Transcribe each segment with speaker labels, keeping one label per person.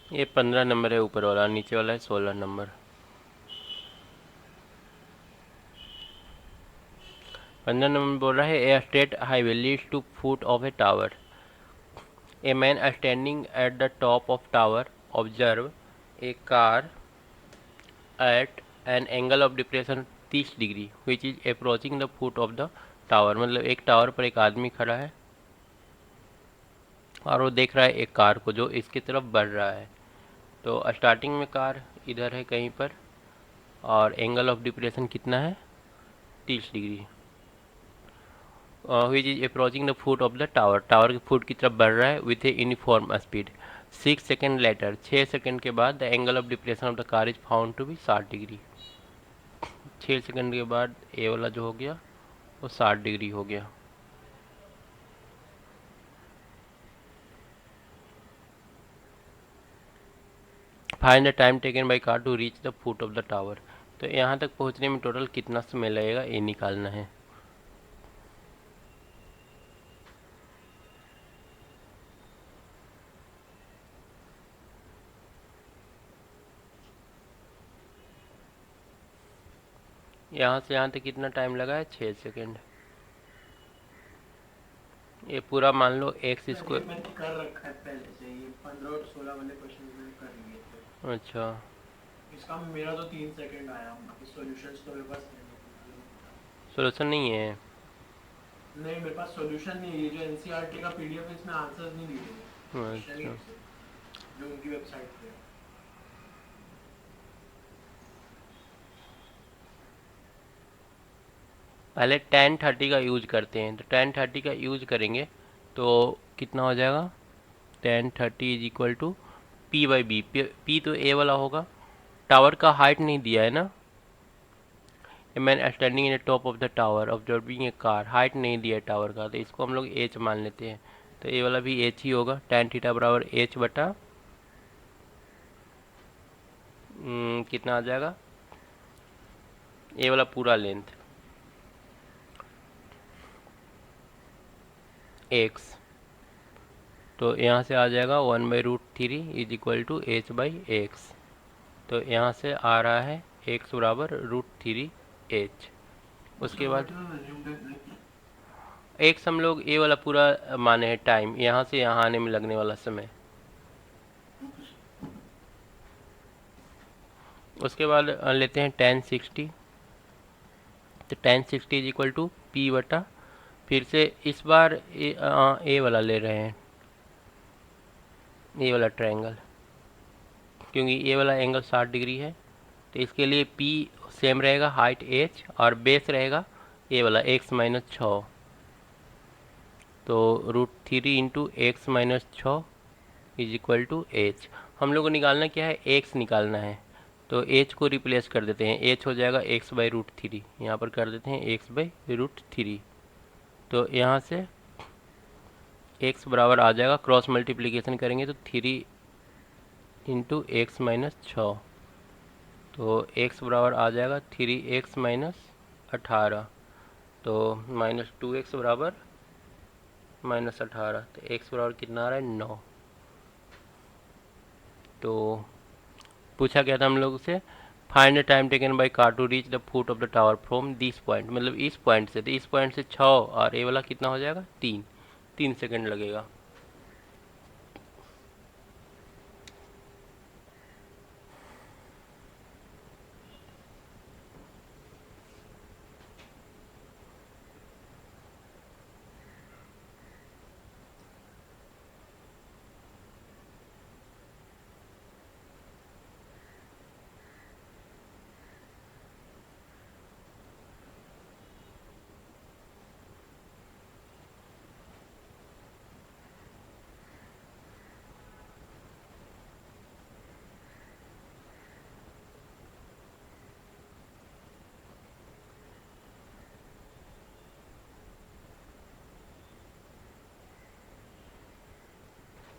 Speaker 1: ये 15 नंबर है ऊपर वाला, नीचे वाला है 16 नंबर। 15 नंबर बोल रहा है a state highway leads to foot of a tower. A man standing at the top of tower observe a car at an angle of depression 30 degree which is approaching the foot of the tower. मतलब एक tower पर एक आदमी खड़ा है और वो देख रहा है एक कार को जो इसकी तरफ बढ़ रहा है। तो स्टार्टिंग में कार इधर है कहीं पर और एंगल ऑफ डिप्रेशन कितना है 30 degree, which is approaching the foot of the tower. Tower के फुट की तरफ बढ़ रहा है with a uniform speed. 6 second later, 6 second के बाद the angle of depression of the car is found to be 60 degree. 6 second के बाद ए वाला जो हो गया वो 60 डिग्री हो गया। Find the time taken by car to reach the foot of the tower. तो यहाँ तक पहुँचने में टोटल कितना समय लगेगा ये निकालना है। यहाँ से यहाँ तक कितना टाइम लगा है 6 सेकेंड। ये पूरा मान लो एक्स
Speaker 2: मैंने
Speaker 1: स्क्वायर।
Speaker 2: मैंने कर रखा है पहले से, ये 15 और 16 वाले क्वेश्चन मैंने कर लिए थे।
Speaker 1: अच्छा,
Speaker 2: इसका मेरा तो 3 सेकंड आया, बाकी सॉल्यूशंस तो मेरे पास है नहीं, मालूम नहीं था।
Speaker 1: सोल्यूशन नहीं है।
Speaker 2: नहीं, मेरे पास सॉल्यूशन नहीं है। ये जो एनसीईआरटी का पीडीएफ है इसमें आंसर्स नहीं दिए हुए, क्वेश्चन ही
Speaker 1: अच्छा,
Speaker 2: ऐसे जो उनकी वेबसाइट पे है।
Speaker 1: पहले 1030 का यूज करते हैं। तो 1030 का यूज करेंगे तो कितना हो जाएगा 1030 is equal to P by B. P तो ए वाला होगा, टावर का हाइट नहीं दिया है ना। ए man standing in the top of the tower observing A car, height नहीं दिया है टावर का तो इसको हम लोग एच मान लेते हैं। तो ए वाला भी एच ही होगा, tan थीटा बराबर एच बटा कितना आ जाएगा ए वाला पूरा लेंथ एक्स। तो यहाँ से आ जाएगा 1/√3 is equal to H by X. तो यहाँ से आ रहा है एक्स बराबर √3 एच। उसके
Speaker 2: उसका
Speaker 1: बाद
Speaker 2: व्हाट इज अज्यूम्ड।
Speaker 1: एक्स हम लोग ए वाला पूरा माने हैं टाइम, यहाँ से यहाँ आने में लगने वाला समय। उसके बाद लेते हैं tan60। तो tan60 is equal to P बटा, फिर से इस बार ए वाला ले रहे हैं, ए वाला ट्रायंगल, क्योंकि ए वाला एंगल 60 डिग्री है। तो इसके लिए पी सेम रहेगा, हाइट एच और बेस रहेगा ए वाला x-6। तो √3 into x-6 is equal to H. हम लोग को निकालना क्या है, एक्स निकालना है। तो एच को रिप्लेस कर देते हैं, एच हो जाएगा x/√3। यहाँ पर कर देते हैं x/√3। तो यहाँ से x बराबर आ जाएगा, क्रॉस मल्टीप्लिकेशन करेंगे तो 3 इंटू x-6। तो x बराबर आ जाएगा 3x-18। तो -2x बराबर -18। तो x बराबर कितना आ रहा है 9। तो पूछा गया था हम लोग से find the time taken by car to reach the foot of the tower from this point. मतलब इस पॉइंट से, तो इस पॉइंट से 6 और ए वाला कितना हो जाएगा 3। 3 सेकंड लगेगा।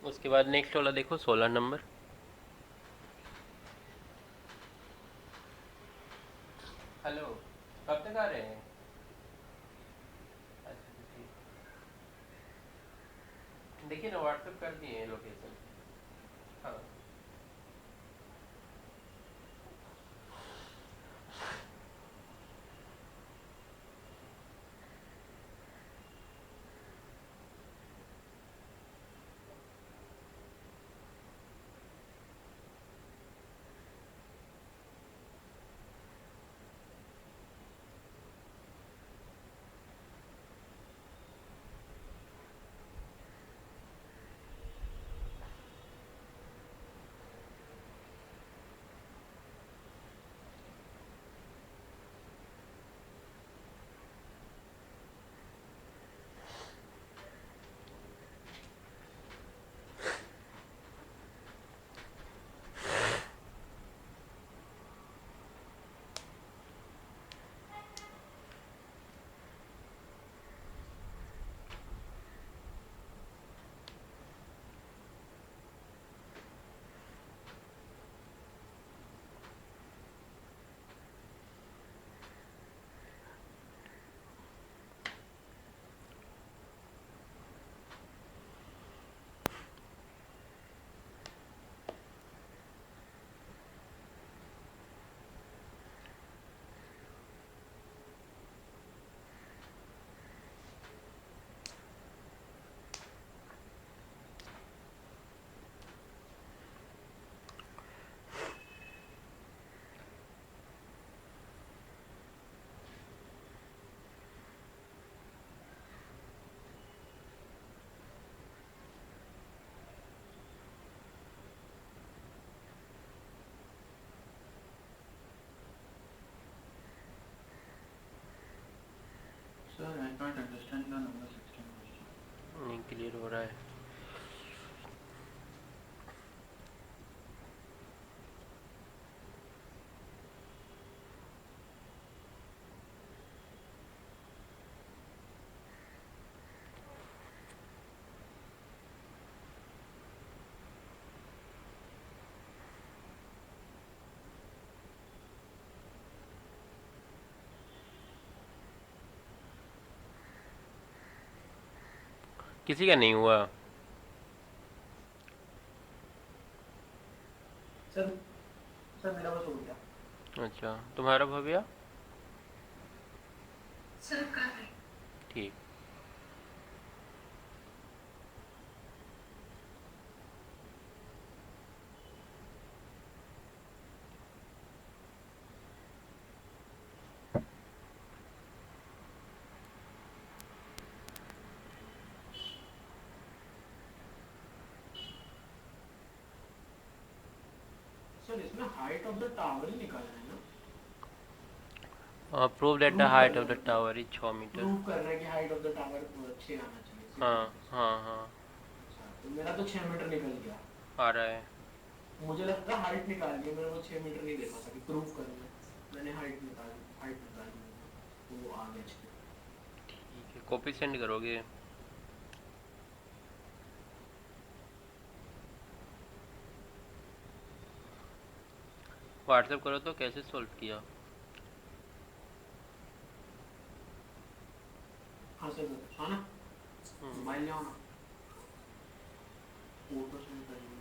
Speaker 1: उसके बाद नेक्स्ट वाला देखो 16 नंबर। हेलो, कब तक आ रहे हैं? अच्छा ठीक, देखिए ना व्हाट्सएप कर दिए हैं लोकेशन। हाँ,
Speaker 2: Sir, I can't understand the number 16 question.
Speaker 1: नहीं क्लियर हो रहा है। किसी का नहीं हुआ।
Speaker 2: सर सर मेरा बस हो गया।
Speaker 1: अच्छा तुम्हारा भव्या?
Speaker 2: सर कर रहे हैं।
Speaker 1: ठीक।
Speaker 2: सर इसमें हाइट ऑफ द टावर ही निकालना है ना?
Speaker 1: Prove that the
Speaker 2: prove
Speaker 1: height
Speaker 2: करना
Speaker 1: ऑफ द
Speaker 2: है,
Speaker 1: टावर इज 6 मीटर।
Speaker 2: प्रूव करना है कि हाइट ऑफ द टावर 6 आना चाहिए, 6
Speaker 1: हाँ
Speaker 2: मीटर।
Speaker 1: हाँ हाँ
Speaker 2: अच्छा तो मेरा तो 6 मीटर निकल गया।
Speaker 1: आ रहा है।
Speaker 2: मुझे लगता है हाइट निकाल ली, मेरे को 6 मीटर नहीं देखा था कि प्रूव करना है। मैंने हाइट निकाली तो वो आ गया 6।
Speaker 1: ठीक है कॉपी सेंड करोगे? व्हाट्सएप करो तो कैसे सॉल्व किया?
Speaker 2: हाँ सर हाँ ना, मोबाइल ले आओ ना, फोटो सेंड करेंगे।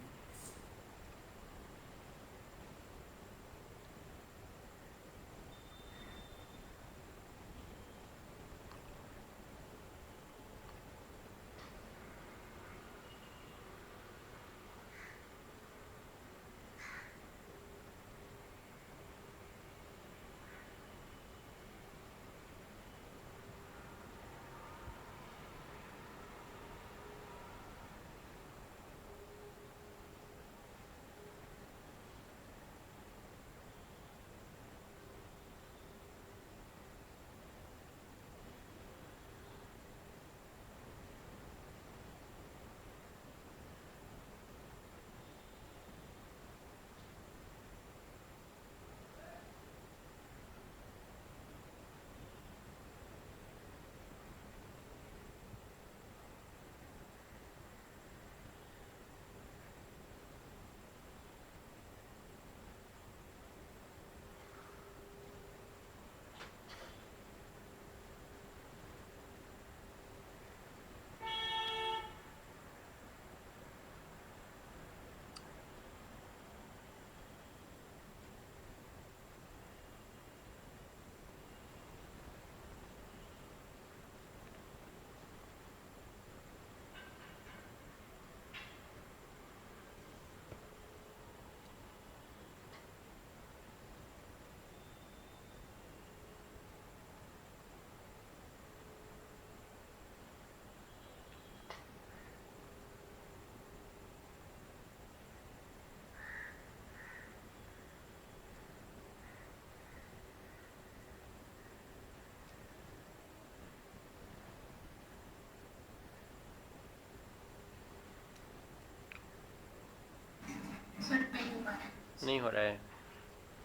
Speaker 1: नहीं हो रहा है।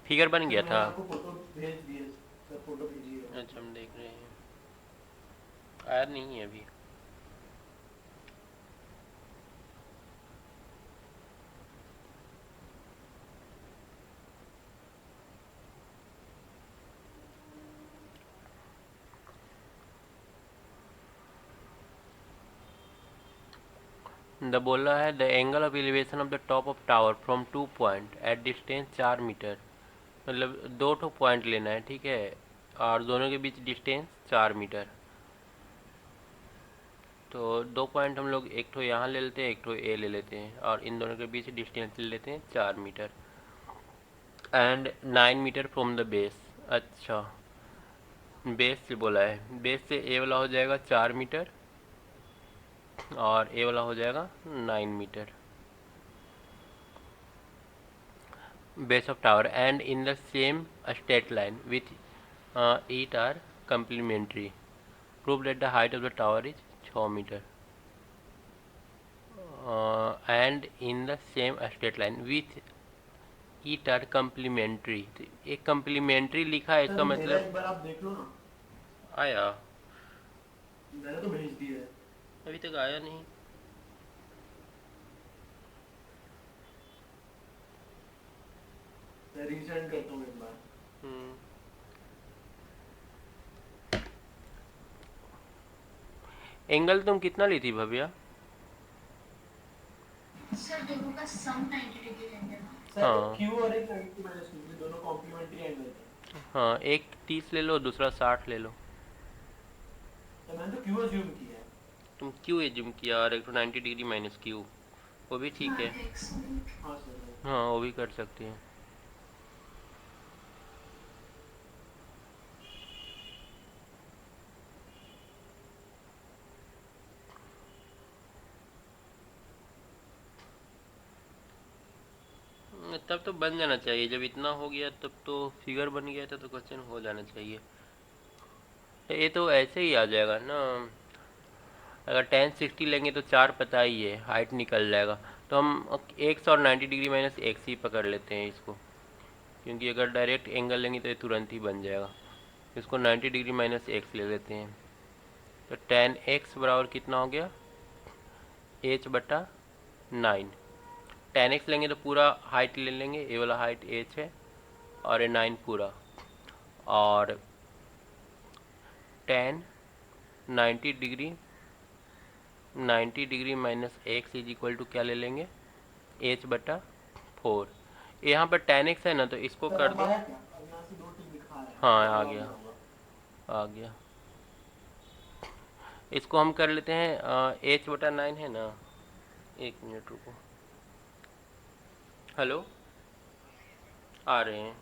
Speaker 1: फिगर बन
Speaker 2: सर
Speaker 1: गया
Speaker 2: मैंने
Speaker 1: था।
Speaker 2: आपको फोटो भेज दिए, सर फोटो भेजिए।
Speaker 1: अच्छा हम देख रहे हैं। आया नहीं है अभी। द बोला है the angle of elevation of the top of tower from 2 point at distance 4 metre. मतलब दो ठो पॉइंट लेना है ठीक है, और दोनों के बीच डिस्टेंस 4 मीटर। तो दो पॉइंट हम लोग एक ठो यहाँ ले लेते हैं, एक ठो ए ले लेते हैं, और इन दोनों के बीच डिस्टेंस ले लेते हैं 4 metre. And 9 metre from the base. अच्छा बेस से बोला है, बेस से ए वाला हो जाएगा 4 मीटर और ए वाला हो जाएगा 9 metre. Base of tower and in the same straight line with it are complementary। Prove that the height of the tower is 6 metre and in the same straight line with it are complementary. तो एक complementary लिखा है, इसका
Speaker 2: sir मेरा
Speaker 1: मतलब
Speaker 2: एक बार आप देख लो ना,
Speaker 1: आया,
Speaker 2: मैंने तो भेज दिया है।
Speaker 1: अभी तक आया नहीं।
Speaker 2: मैं रीसेंड करता हूँ एक बार।
Speaker 1: एंगल तुम कितना ली थी भव्या?
Speaker 3: सर दोनों का सम 90 डिग्री लेंगे ना।
Speaker 2: सर
Speaker 1: हाँ
Speaker 2: क्यू और एक 90 माइनस क्यू, दोनों कॉम्प्लीमेंट्री एंगल थे।
Speaker 1: हाँ, एक 30 ले लो, दूसरा 60 ले लो।
Speaker 2: तो मैंने तो क्यू अज्यूम किया है।
Speaker 1: तुम क्यू एज्यूम किया और एक तो 90 डिग्री माइनस क्यू, वो भी ठीक है।
Speaker 2: हाँ सर।
Speaker 1: हाँ वो भी कर सकते हैं। तब तो बन जाना चाहिए, जब इतना हो गया तब तो फिगर बन गया था, तो क्वेश्चन हो जाना चाहिए। ये तो ऐसे ही आ जाएगा ना, अगर 1060 लेंगे तो 4 पता ही है, हाइट निकल जाएगा। तो हम एक्स और 90 डिग्री माइनस एक्स ही पकड़ लेते हैं इसको, क्योंकि अगर डायरेक्ट एंगल लेंगे तो ये तुरंत ही बन जाएगा। इसको 90 डिग्री माइनस एक्स ले लेते हैं। तो टेन एक्स बराबर कितना हो गया, एच बटा 9। टेन एक्स लेंगे तो पूरा हाइट ले लेंगे, ये वाला हाइट एच है और ये 9 पूरा, और tan 90 degree minus X is equal to क्या ले लेंगे, एच बटा 4। यहाँ पर टेन एक्स है ना, तो इसको
Speaker 2: सर
Speaker 1: कर
Speaker 2: अब
Speaker 1: दो।
Speaker 2: आया क्या? अब यहाँ से 2 टिक दिखा रहा है,
Speaker 1: हाँ
Speaker 2: अब
Speaker 1: आ
Speaker 2: आ
Speaker 1: गया,
Speaker 2: गया होगा।
Speaker 1: आ गया। इसको हम कर लेते हैं, एच बटा 9 है ना, एक मिनट रुको। हेलो, आ रहे हैं।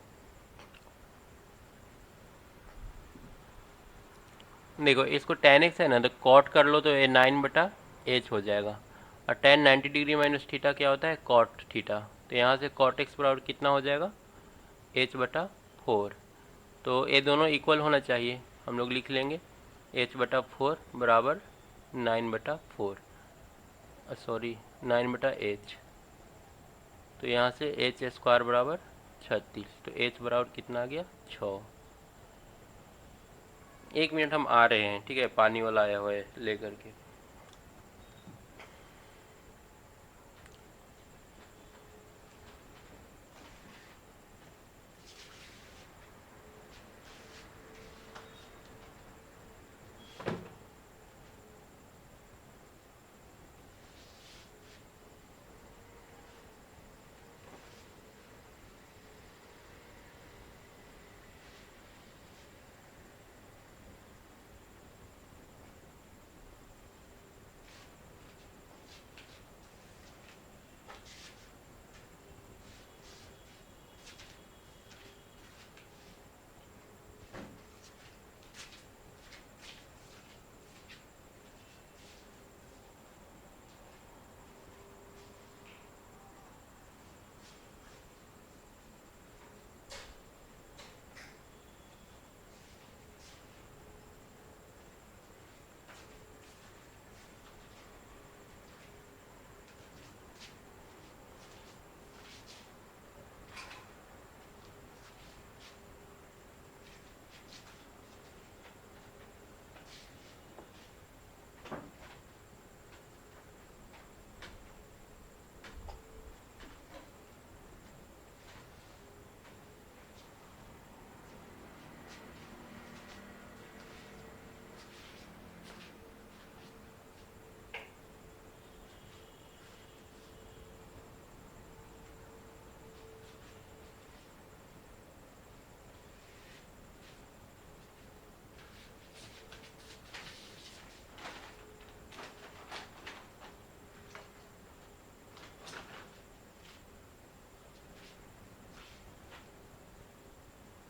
Speaker 1: देखो इसको टेन एक्स है ना, तो कॉट कर लो तो ये 9 बटा एच हो जाएगा, और टेन 90 डिग्री माइनस थीटा क्या होता है, कॉट थीटा। तो यहाँ से कॉट एक्स बराबर कितना हो जाएगा, एच बटा 4। तो ये दोनों इक्वल होना चाहिए, हम लोग लिख लेंगे एच बटा 4 बराबर 9/4, सॉरी 9/h। तो यहाँ से एच स्क्वायर बराबर 36, तो एच बराबर कितना आ गया, 6। एक मिनट, हम आ रहे हैं, ठीक है, पानी वाला आया हुआ है लेकर के।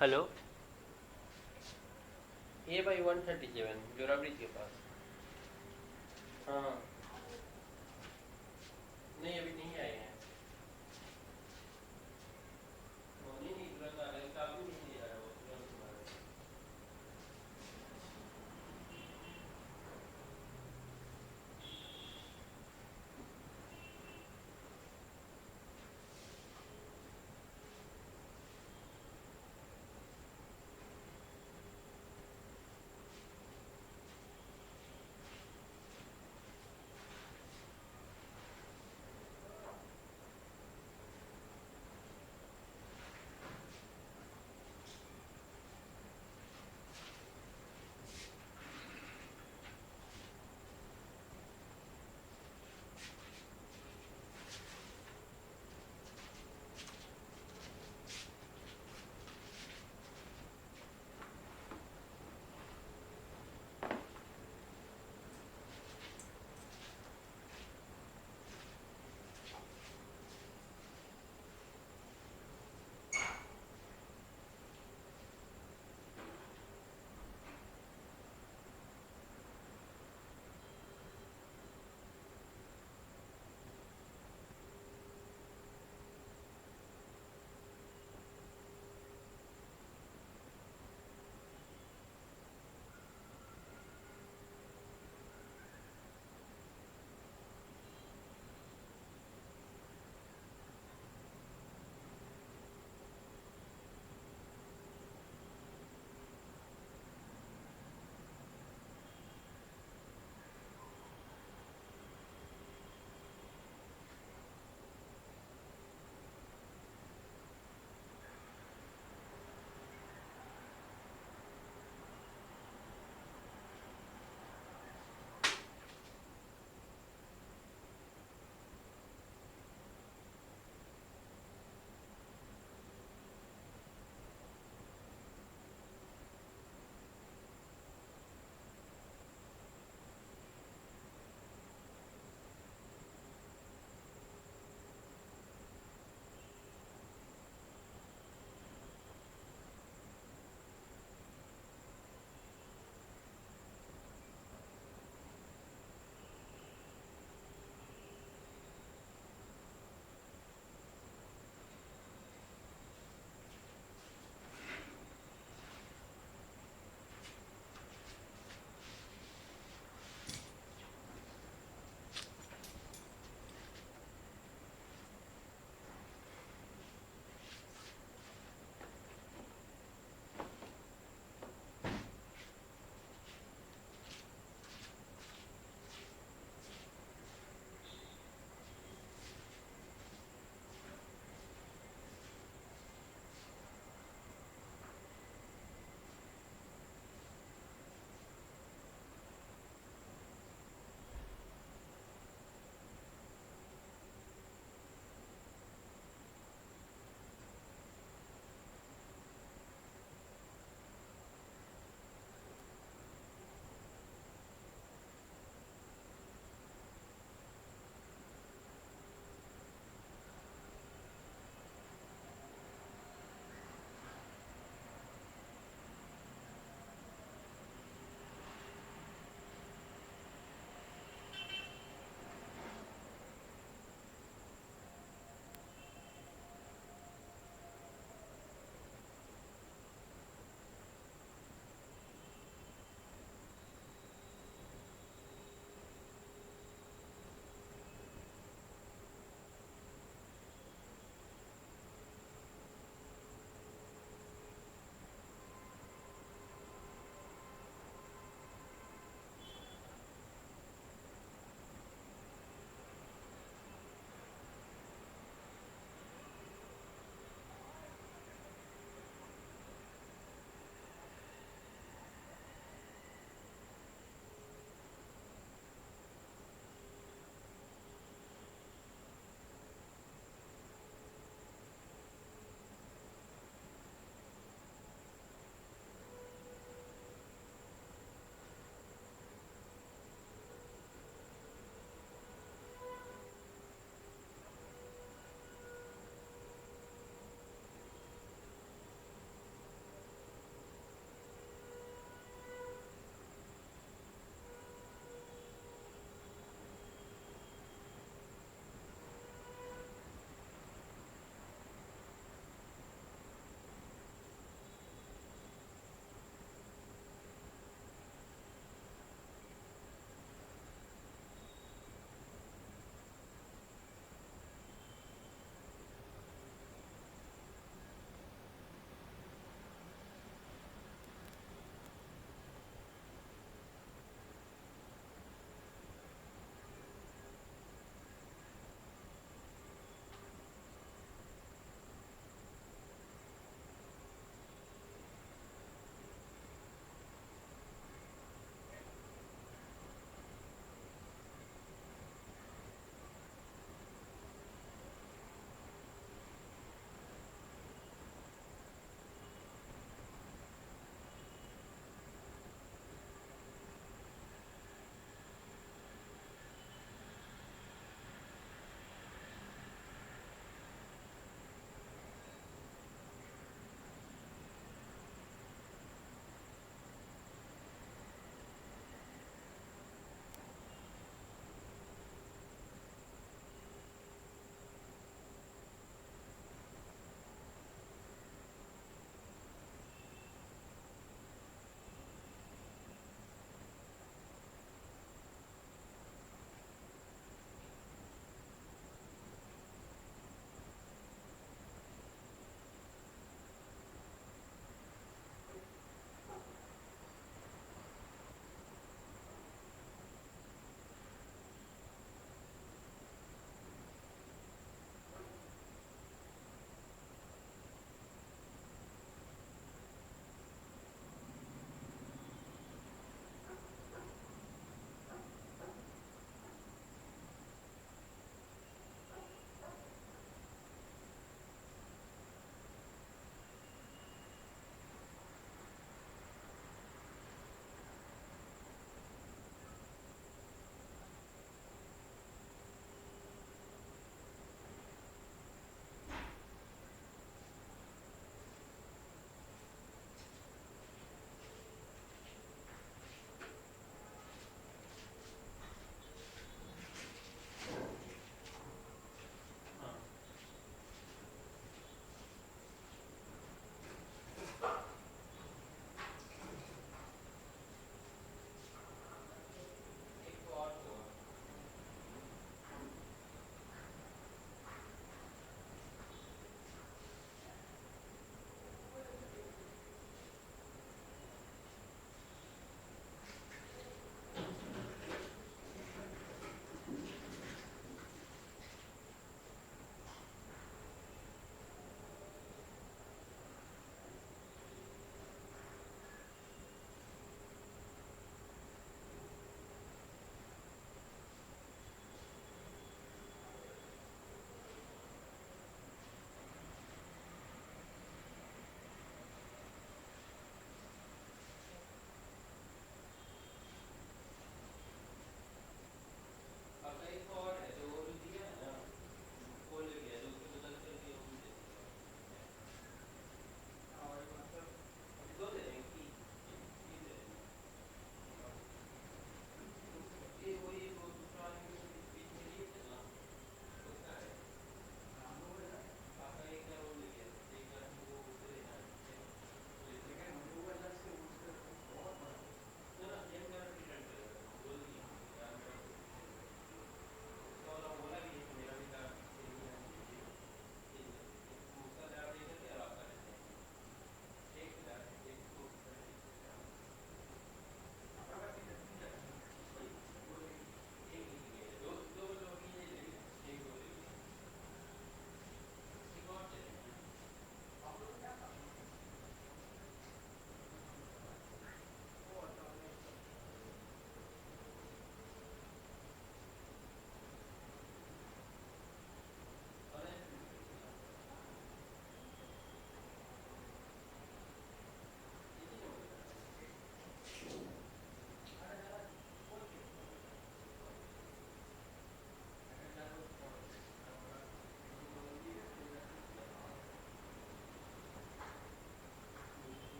Speaker 1: हेलो, ये भाई 137 जोरा ब्रिज के पास। हाँ नहीं, अभी नहीं आए हैं। नहीं नहीं, तुरंत आ रहे हैं, काबू नहीं ले जा रहा वो, तुरंत आ रहे हैं।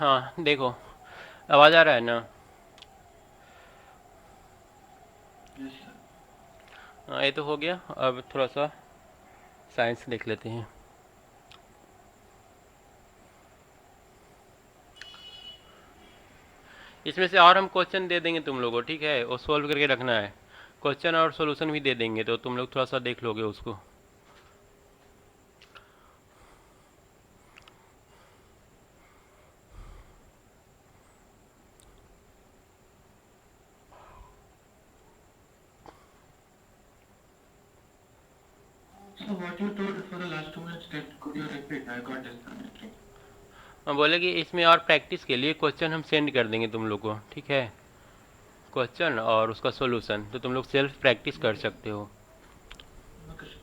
Speaker 1: हाँ देखो, आवाज़ आ रहा है ना?
Speaker 2: Yes sir.
Speaker 1: हाँ ये तो हो गया, अब थोड़ा सा साइंस देख लेते हैं। इसमें से और हम क्वेश्चन दे देंगे तुम लोगों को, ठीक है? वो सोल्व करके रखना है। क्वेश्चन और सॉल्यूशन भी दे देंगे, तो तुम लोग थोड़ा सा देख लोगे उसको।
Speaker 2: So what you told for the last 2 minutes, that could you repeat? I got disconnected.
Speaker 1: हम बोले कि इसमें और प्रैक्टिस के लिए क्वेश्चन हम सेंड कर देंगे तुम लोग को, ठीक है? क्वेश्चन और उसका सॉल्यूशन, तो तुम लोग सेल्फ प्रैक्टिस कर सकते हो।
Speaker 2: Okay, sir.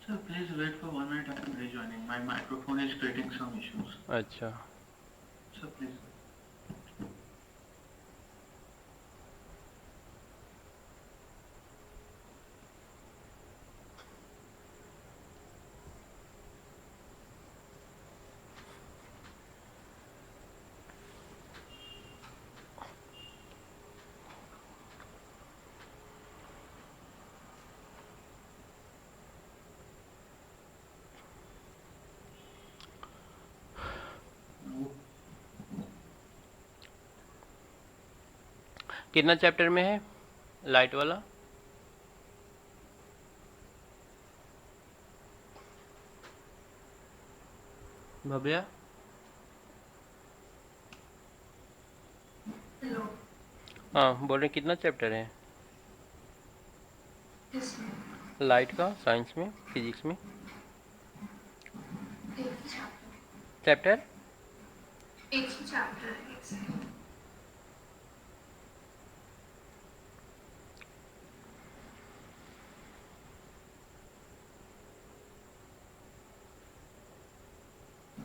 Speaker 2: Sir, please wait for 1 minute. I am rejoining. My microphone is creating some issues.
Speaker 1: अच्छा,
Speaker 2: Sir, please.
Speaker 1: कितना चैप्टर में है लाइट वाला? भव्या,
Speaker 3: हेलो।
Speaker 1: हाँ बोल रहे कितना चैप्टर है
Speaker 3: किसमें?
Speaker 1: लाइट का, साइंस में, फिजिक्स में?
Speaker 3: एक ही चैप्टर।
Speaker 1: चैप्टर?
Speaker 3: एक ही चैप्टर है, एक सेकंड।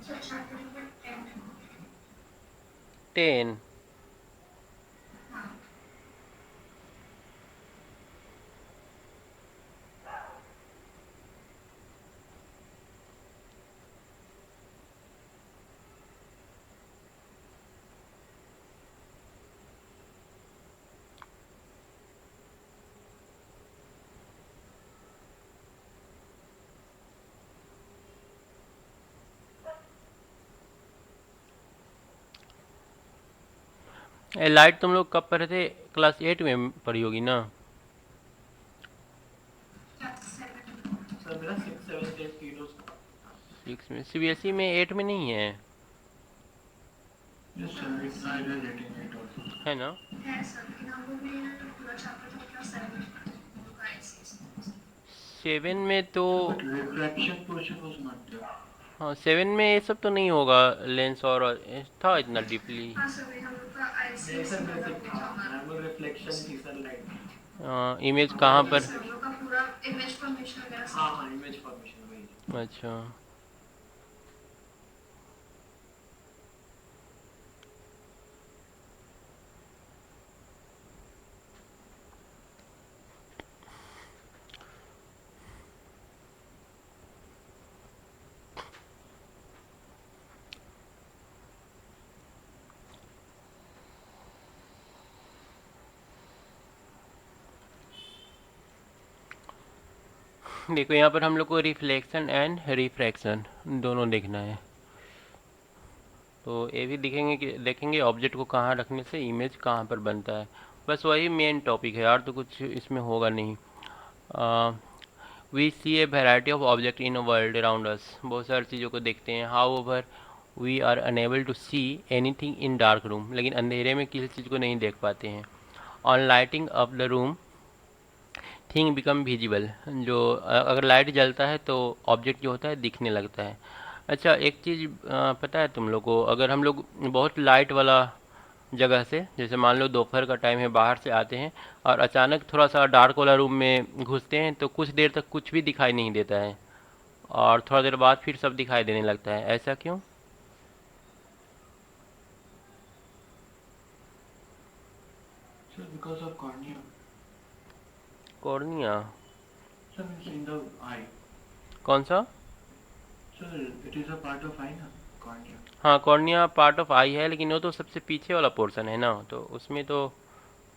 Speaker 3: Sir chapter number 10।
Speaker 1: 10?
Speaker 3: हाँ।
Speaker 1: लाइट तुम लोग कब पढ़े थे? क्लास 8 में पढ़ी होगी ना?
Speaker 3: चैप्टर 7।
Speaker 2: सर मेरा 6, 7, 8 किलोस का।
Speaker 1: 6 में? सीबीएसई में 8 में नहीं है,
Speaker 2: Yes, sir. It's I was getting it also.
Speaker 1: है ना?
Speaker 3: है सर, लेकिन हम लोग ने पूरा चैप्टर तो अपना 7 हम लोग का ICS।
Speaker 1: 7 में तो
Speaker 2: Sir, but refraction portion was not there.
Speaker 1: हाँ 7 में ये सब तो नहीं होगा, लेंस और था इतना डीपली।
Speaker 3: हाँ सर, वही हम लोग का
Speaker 2: नहीं
Speaker 3: ICS
Speaker 2: सर,
Speaker 3: वाला
Speaker 2: बेसिक
Speaker 3: जो
Speaker 2: था।
Speaker 3: हमारा।
Speaker 2: नॉर्मल रिफ्लेक्शन थी सर, लाइट।
Speaker 1: इमेज कहाँ
Speaker 3: नहीं
Speaker 1: पर?
Speaker 3: सर, हम लोग का पूरा इमेज फॉर्मेशन वगैरह सब।
Speaker 2: हाँ हाँ, इमेज फॉर्मेशन वही।
Speaker 1: अच्छा, देखो यहाँ पर हम लोग को रिफ्लेक्शन एंड रिफ्रैक्शन दोनों देखना है। तो ये भी दिखेंगे कि देखेंगे ऑब्जेक्ट को कहाँ रखने से इमेज कहाँ पर बनता है। बस वही मेन टॉपिक है यार, तो कुछ इसमें होगा नहीं। We see a variety of object in world around us, बहुत सारी चीज़ों को देखते हैं। However we are unable to see anything in dark room, लेकिन अंधेरे में किसी चीज़ को नहीं देख पाते हैं। On lighting up the room thing become visible, जो अगर लाइट जलता है तो ऑब्जेक्ट जो होता है दिखने लगता है। अच्छा एक चीज़ पता है तुम लोग को, अगर हम लोग बहुत लाइट वाला जगह से, जैसे मान लो दोपहर का टाइम है, बाहर से आते हैं और अचानक थोड़ा सा डार्क वाला रूम में घुसते हैं, तो कुछ देर तक कुछ भी दिखाई नहीं देता है और थोड़ा देर बाद फिर सब दिखाई देने लगता है। ऐसा क्यों?
Speaker 2: Sir because of cornea.
Speaker 1: Cornea?
Speaker 2: Sir, it's in the eye.
Speaker 1: कौन सा?
Speaker 2: Sir, it is a part of eye ना, cornea.
Speaker 1: हाँ, कॉर्निया पार्ट ऑफ आई है, लेकिन वो तो सबसे पीछे वाला पोर्शन है ना, तो उसमें तो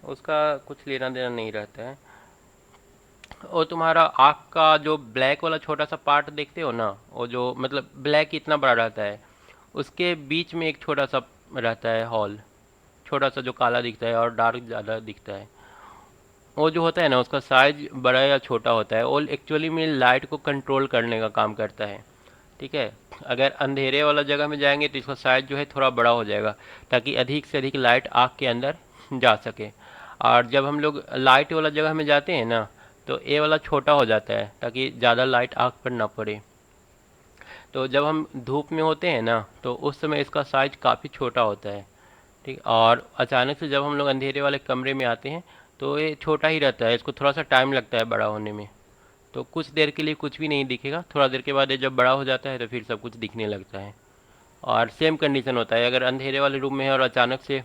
Speaker 1: उसका कुछ लेना देना नहीं रहता है। और तुम्हारा आँख का जो ब्लैक वाला छोटा सा पार्ट देखते हो ना, वो जो मतलब ब्लैक इतना बड़ा रहता है, उसके बीच में एक छोटा सा रहता है हॉल, छोटा सा जो काला दिखता है और डार्क ज़्यादा दिखता है। वो जो होता है ना, उसका साइज बड़ा या छोटा होता है, वो एक्चुअली में लाइट को कंट्रोल करने का काम करता है। ठीक है, अगर अंधेरे वाला जगह में जाएंगे तो इसका साइज जो है थोड़ा बड़ा हो जाएगा, ताकि अधिक से अधिक लाइट आँख के अंदर जा सके। और जब हम लोग लाइट वाला जगह में जाते हैं ना, तो ए वाला छोटा हो जाता है ताकि ज़्यादा लाइट आँख पर ना पड़े। तो जब हम धूप में होते हैं ना, तो उस समय इसका साइज काफ़ी छोटा होता है। ठीक, और अचानक से जब हम लोग अंधेरे वाले कमरे में आते हैं तो ये छोटा ही रहता है, इसको थोड़ा सा टाइम लगता है बड़ा होने में। तो कुछ देर के लिए कुछ भी नहीं दिखेगा, थोड़ा देर के बाद ये जब बड़ा हो जाता है तो फिर सब कुछ दिखने लगता है। और सेम कंडीशन होता है, अगर अंधेरे वाले रूम में है और अचानक से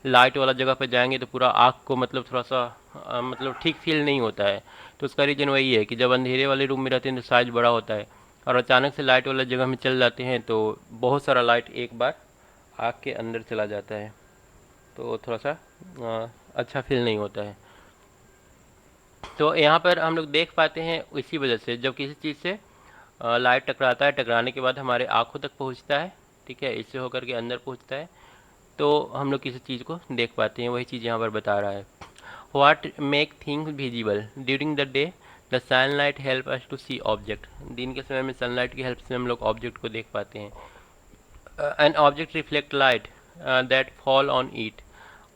Speaker 1: लाइट वाला जगह पर जाएंगे तो पूरा आँख को मतलब थोड़ा सा मतलब ठीक फील नहीं होता है। तो उसका रीज़न वही है कि जब अंधेरे वाले रूम में रहते हैं तो साइज बड़ा होता है, और अचानक से लाइट वाला जगह में चल जाते हैं तो बहुत सारा लाइट एक बार आँख के अंदर चला जाता है, तो थोड़ा सा अच्छा फील नहीं होता है। तो यहाँ पर हम लोग देख पाते हैं इसी वजह से, जब किसी चीज़ से लाइट टकराता है, टकराने के बाद हमारे आँखों तक पहुँचता है, ठीक है, इससे होकर के अंदर पहुँचता है, तो हम लोग किसी चीज़ को देख पाते हैं। वही चीज़ यहाँ पर बता रहा है। What make things visible during the day, the sunlight help us to see object. दिन के समय में सनलाइट की हेल्प से हम लोग ऑब्जेक्ट को देख पाते हैं। An object reflect light that fall on it.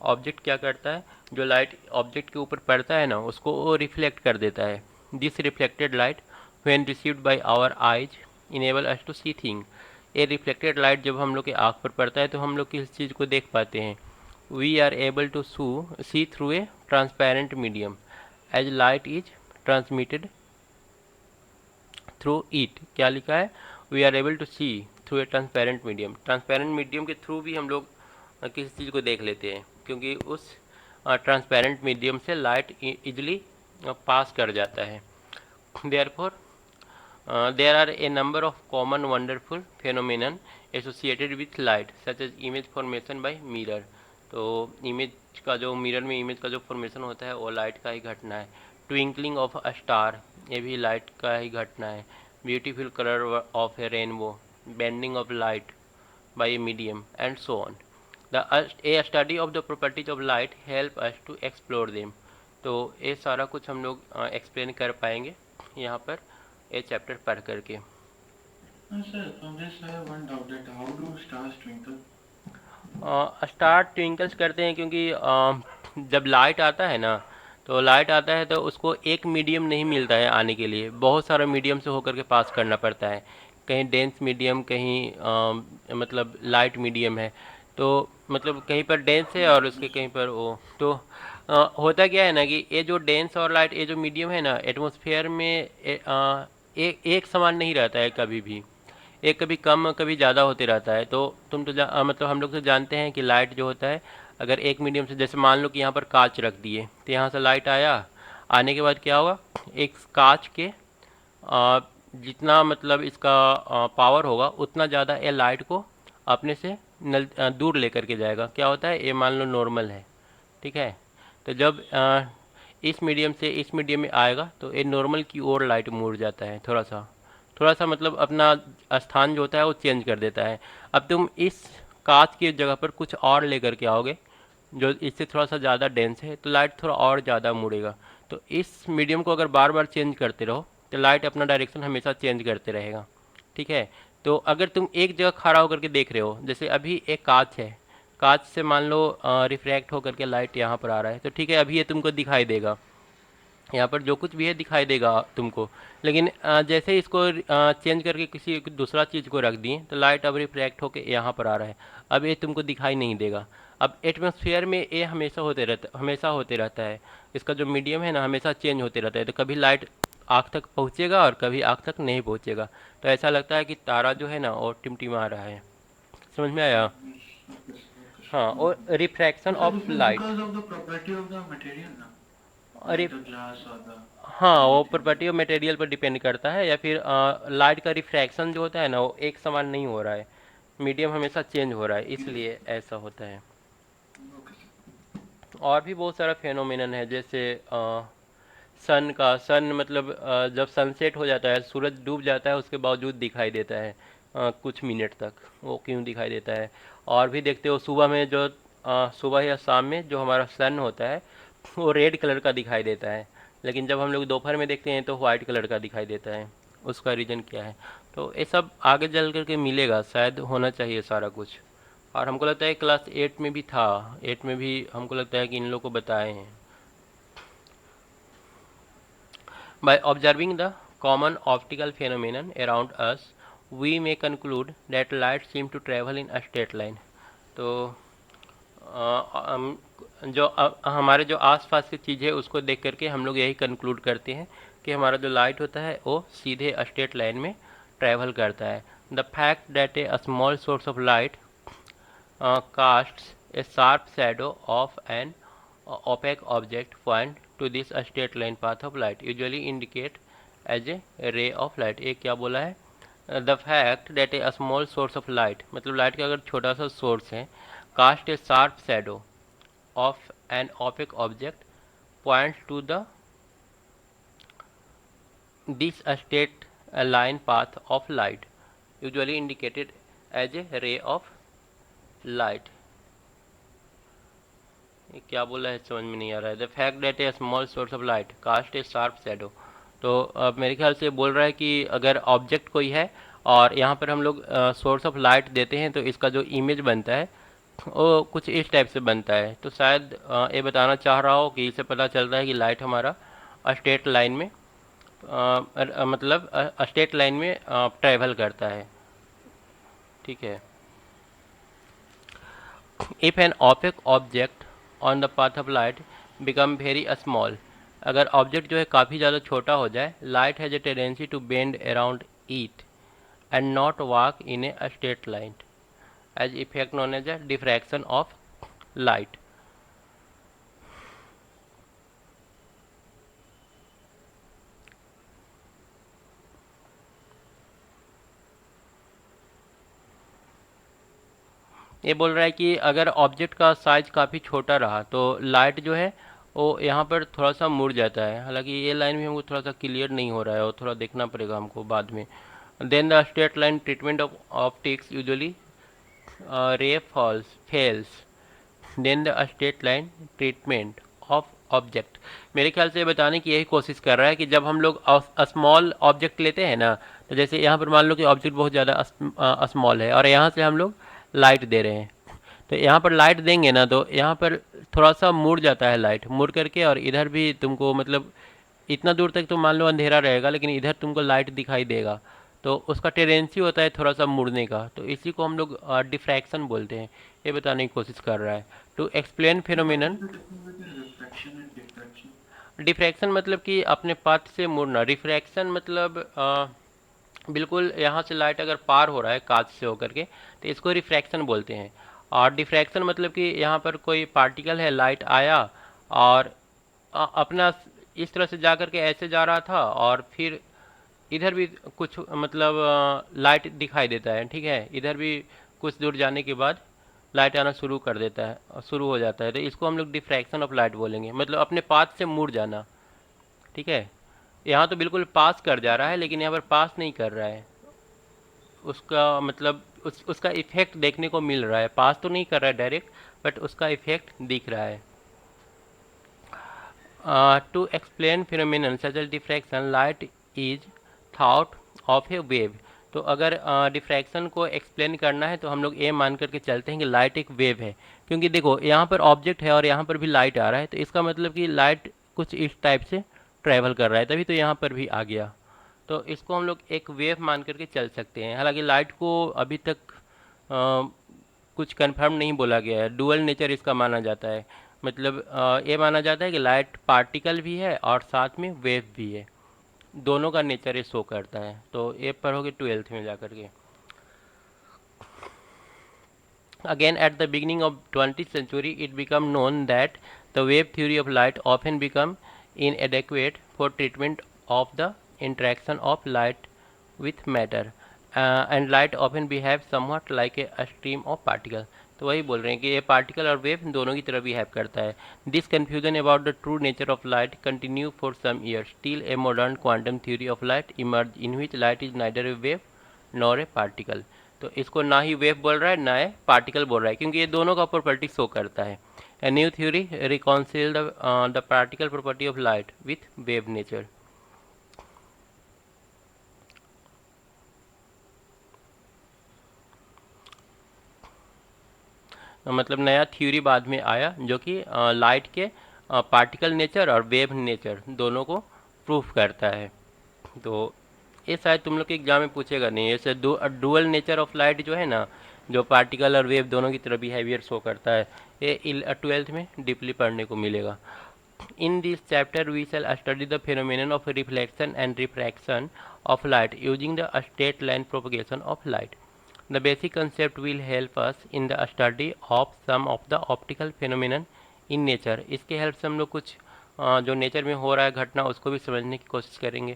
Speaker 1: Object क्या करता है, जो लाइट ऑब्जेक्ट के ऊपर पड़ता है ना, उसको वो रिफ्लेक्ट कर देता है। This reflected light when received by our eyes enable us to see thing. ये रिफ्लेक्टेड लाइट जब हम लोग के आँख पर पड़ता है तो हम लोग किस चीज़ को देख पाते हैं। We are able to see through a transparent medium as light is transmitted through it. क्या लिखा है, we are able to see through a transparent medium. Transparent medium के थ्रू भी हम लोग किसी चीज़ को देख लेते हैं, क्योंकि उस ट्रांसपेरेंट मीडियम से लाइट इजली पास कर जाता है। Therefore there are a number of common wonderful phenomenon associated with light such as image formation by mirror। तो इमेज का जो मिरर में इमेज का जो फॉर्मेशन होता है वो लाइट का ही घटना है। ट्विंकलिंग ऑफ अ स्टार, ये भी लाइट का ही घटना है। Beautiful colour of a rainbow, bending of light by a medium and so on. The a study of the properties of light help us to explore them. तो ये सारा कुछ हम लोग एक्सप्लेन कर पाएंगे यहाँ पर ये चैप्टर पढ़ करके।
Speaker 2: Sir, from this I have one doubt that how do stars twinkle?
Speaker 1: Star twinkles करते हैं क्योंकि जब लाइट आता है ना, तो लाइट आता है तो उसको एक मीडियम नहीं मिलता है आने के लिए, बहुत सारा मीडियम से होकर के पास करना पड़ता है। कहीं डेंस मीडियम, कहीं मतलब लाइट मीडियम है, तो मतलब कहीं पर डेंस है और उसके कहीं पर वो, तो होता क्या है ना कि ये जो डेंस और लाइट, ये जो मीडियम है ना एटमॉस्फेयर में एक समान नहीं रहता है कभी भी, एक कभी कम कभी ज़्यादा होते रहता है। तो तुम तो मतलब हम लोग तो जानते हैं कि लाइट जो होता है, अगर एक मीडियम से, जैसे मान लो कि यहाँ पर कांच रख दिए तो यहाँ से लाइट आया, आने के बाद क्या होगा, एक कांच के जितना मतलब इसका पावर होगा उतना ज़्यादा ये लाइट को अपने से दूर लेकर के जाएगा। क्या होता है, ये मान लो नॉर्मल है, ठीक है, तो जब इस मीडियम से इस मीडियम में आएगा तो ये नॉर्मल की ओर लाइट मुड़ जाता है, थोड़ा सा मतलब अपना स्थान जो होता है वो चेंज कर देता है। अब तुम इस कांच की जगह पर कुछ और लेकर के आओगे जो इससे थोड़ा सा ज़्यादा डेंस है, तो लाइट थोड़ा और ज़्यादा मुड़ेगा। तो इस मीडियम को अगर बार बार चेंज करते रहो तो लाइट अपना डायरेक्शन हमेशा चेंज करते रहेगा, ठीक है। तो अगर तुम एक जगह खड़ा होकर के देख रहे हो, जैसे अभी एक कांच है, कांच से मान लो रिफ्रैक्ट होकर के लाइट यहाँ पर आ रहा है, तो ठीक है अभी ये तुमको दिखाई देगा, यहाँ पर जो कुछ भी है दिखाई देगा तुमको। लेकिन जैसे ही इसको चेंज करके किसी दूसरा चीज़ को रख दिए तो लाइट अब रिफ्रैक्ट होकर यहाँ पर आ रहा है, अब ये तुमको दिखाई नहीं देगा। अब एटमॉस्फेयर में ये हमेशा होते रहता है, इसका जो मीडियम है ना हमेशा चेंज होते रहता है, तो कभी लाइट आँख तक पहुँचेगा और कभी आँख तक नहीं पहुँचेगा। तो ऐसा लगता है कि तारा जो है ना वो टिमटिमा रहा है। समझ में आया?
Speaker 2: Okay, sir.
Speaker 1: हाँ, और refraction
Speaker 2: Sir,
Speaker 1: of
Speaker 2: this is
Speaker 1: light.
Speaker 2: because of the property of the material, na?
Speaker 1: अरे
Speaker 2: तो ग्लास होता
Speaker 1: हाँ, वो
Speaker 2: एनीथिंग।
Speaker 1: प्रॉपर्टी ऑफ मटेरियल पर डिपेंड करता है, या फिर लाइट का रिफ्रैक्शन जो होता है ना वो एक समान नहीं हो रहा है, मीडियम हमेशा चेंज हो रहा है, इसलिए ऐसा होता है। और भी बहुत सारा फेनोमेनन है, जैसे सन मतलब जब सनसेट हो जाता है, सूरज डूब जाता है, उसके बावजूद दिखाई देता है कुछ मिनट तक, वो क्यों दिखाई देता है। और भी देखते हो सुबह में जो सुबह या शाम में जो हमारा सन होता है वो रेड कलर का दिखाई देता है, लेकिन जब हम लोग दोपहर में देखते हैं तो वाइट कलर का दिखाई देता है। उसका रीज़न क्या है, तो ये सब आगे चल करके मिलेगा, शायद होना चाहिए सारा कुछ। और हमको लगता है क्लास 8 में भी था, 8 में भी हमको लगता है कि इन लोग को बताए हैं। By observing the common optical phenomenon around us, we may conclude that light seems to travel in a straight line. तो जो हमारे जो आसपास की चीज़ है उसको देख करके हम लोग यही कंक्लूड करते हैं कि हमारा जो लाइट होता है वो सीधे स्ट्रेट लाइन में ट्रैवल करता है। The fact that a small source of light casts a sharp shadow of an opaque object point to this straight line path of light usually indicate as a ray of light। ये क्या बोला है, the fact that a small source of light, मतलब light का अगर छोटा सा source है, cast a sharp shadow of an opaque object point to the this straight line path of light usually indicated as a ray of light। ये क्या बोला है समझ में नहीं आ रहा है। The fact that a small source of light cast a sharp shadow, तो अब मेरे ख्याल से बोल रहा है कि अगर ऑब्जेक्ट कोई है और यहाँ पर हम लोग सोर्स ऑफ लाइट देते हैं तो इसका जो इमेज बनता है वो कुछ इस टाइप से बनता है। तो शायद ये बताना चाह रहा हो कि इससे पता चलता है कि लाइट हमारा स्ट्रेट लाइन में मतलब स्ट्रेट लाइन में ट्रैवल करता है। ठीक है। If an opaque object on the path of light become very small, अगर ऑब्जेक्ट जो है काफ़ी ज़्यादा छोटा हो जाए, light has a tendency to bend around it and not walk in a straight line as effect known as a diffraction of light. ये बोल रहा है कि अगर ऑब्जेक्ट का साइज काफ़ी छोटा रहा तो लाइट जो है वो यहाँ पर थोड़ा सा मुड़ जाता है। हालांकि ये लाइन भी हमको थोड़ा सा क्लियर नहीं हो रहा है और थोड़ा देखना पड़ेगा हमको बाद में। Then the straight line treatment of optics usually ray falls fails then the straight line treatment of object. मेरे ख्याल से बताने की यही कोशिश कर रहा है कि जब हम लोग स्मॉल ऑब्जेक्ट लेते हैं ना, तो जैसे यहाँ पर मान लो कि ऑब्जेक्ट बहुत ज़्यादा स्मॉल है और यहाँ से हम लोग लाइट दे रहे हैं, तो यहाँ पर लाइट देंगे ना तो यहाँ पर थोड़ा सा मुड़ जाता है लाइट, मुड़ करके और इधर भी तुमको मतलब इतना दूर तक तो मान लो अंधेरा रहेगा लेकिन इधर तुमको लाइट दिखाई देगा, तो उसका टेंडेंसी होता है थोड़ा सा मुड़ने का, तो इसी को हम लोग डिफ्रैक्शन बोलते हैं। ये बताने की कोशिश कर रहा है to explain phenomenon.
Speaker 2: Refraction and diffraction.
Speaker 1: Diffraction मतलब कि अपने पाथ से मुड़ना, रिफ्रैक्शन मतलब बिल्कुल यहाँ से लाइट अगर पार हो रहा है कांच से होकर के तो इसको रिफ्रैक्शन बोलते हैं। और डिफ्रैक्शन मतलब कि यहाँ पर कोई पार्टिकल है, लाइट आया और अपना इस तरह से जा करके ऐसे जा रहा था और फिर इधर भी कुछ मतलब लाइट दिखाई देता है, ठीक है, इधर भी कुछ दूर जाने के बाद लाइट आना शुरू कर देता है, शुरू हो जाता है, तो इसको हम लोग डिफ्रैक्शन ऑफ लाइट बोलेंगे, मतलब अपने पाथ से मुड़ जाना। ठीक है। यहाँ तो बिल्कुल पास कर जा रहा है लेकिन यहाँ पर पास नहीं कर रहा है, उसका मतलब उसका इफेक्ट देखने को मिल रहा है, पास तो नहीं कर रहा है डायरेक्ट बट उसका इफेक्ट दिख रहा है। To explain phenomenon such as diffraction light is thought of a wave. तो अगर डिफ्रैक्शन को एक्सप्लेन करना है तो हम लोग ये मान करके चलते हैं कि लाइट एक वेव है, क्योंकि देखो यहाँ पर ऑब्जेक्ट है और यहाँ पर भी लाइट आ रहा है, तो इसका मतलब कि लाइट कुछ इस टाइप से ट्रैवल कर रहा है, तभी तो यहाँ पर भी आ गया, तो इसको हम लोग एक वेव मान करके चल सकते हैं। हालांकि लाइट को अभी तक अ, कुछ कंफर्म नहीं बोला गया है, डुअल नेचर इसका माना जाता है, मतलब ये माना जाता है कि लाइट पार्टिकल भी है और साथ में वेव भी है, दोनों का नेचर ये शो करता है। तो ये पढ़ोगे 12th में जा करके। Again, at the beginning of 20th century, it became known that the wave theory of light often become inadequate for treatment of the interaction of light with matter, and light often behaves somewhat like a stream of particle. तो वही बोल रहे हैं कि ये particle और wave दोनों की तरह बिहेव करता है. This confusion about the true nature of light continue for some years till a modern quantum theory of light emerge in which light is neither a wave nor a particle. तो इसको ना ही wave बोल रहा है ना ही particle बोल रहा है, क्योंकि ये दोनों का प्रॉपर्टी शो करता है. A new theory reconciled the particle property of light with wave nature. मतलब नया थ्योरी बाद में आया जो कि लाइट के पार्टिकल नेचर और वेव नेचर दोनों को प्रूफ करता है. तो ये शायद तुम लोग के एग्जाम में पूछेगा नहीं. ऐसे डुअल नेचर ऑफ लाइट जो है ना, जो पार्टिकल और वेव दोनों की तरह बिहेवियर शो करता है, ये 12th में डीपली पढ़ने को मिलेगा. In this chapter we shall study the phenomenon of reflection and refraction of light using the straight line propagation of light. The basic concept will help us in the study of some of the optical phenomenon in nature. इसके help से हम लोग कुछ जो nature में हो रहा है घटना उसको भी समझने की कोशिश करेंगे.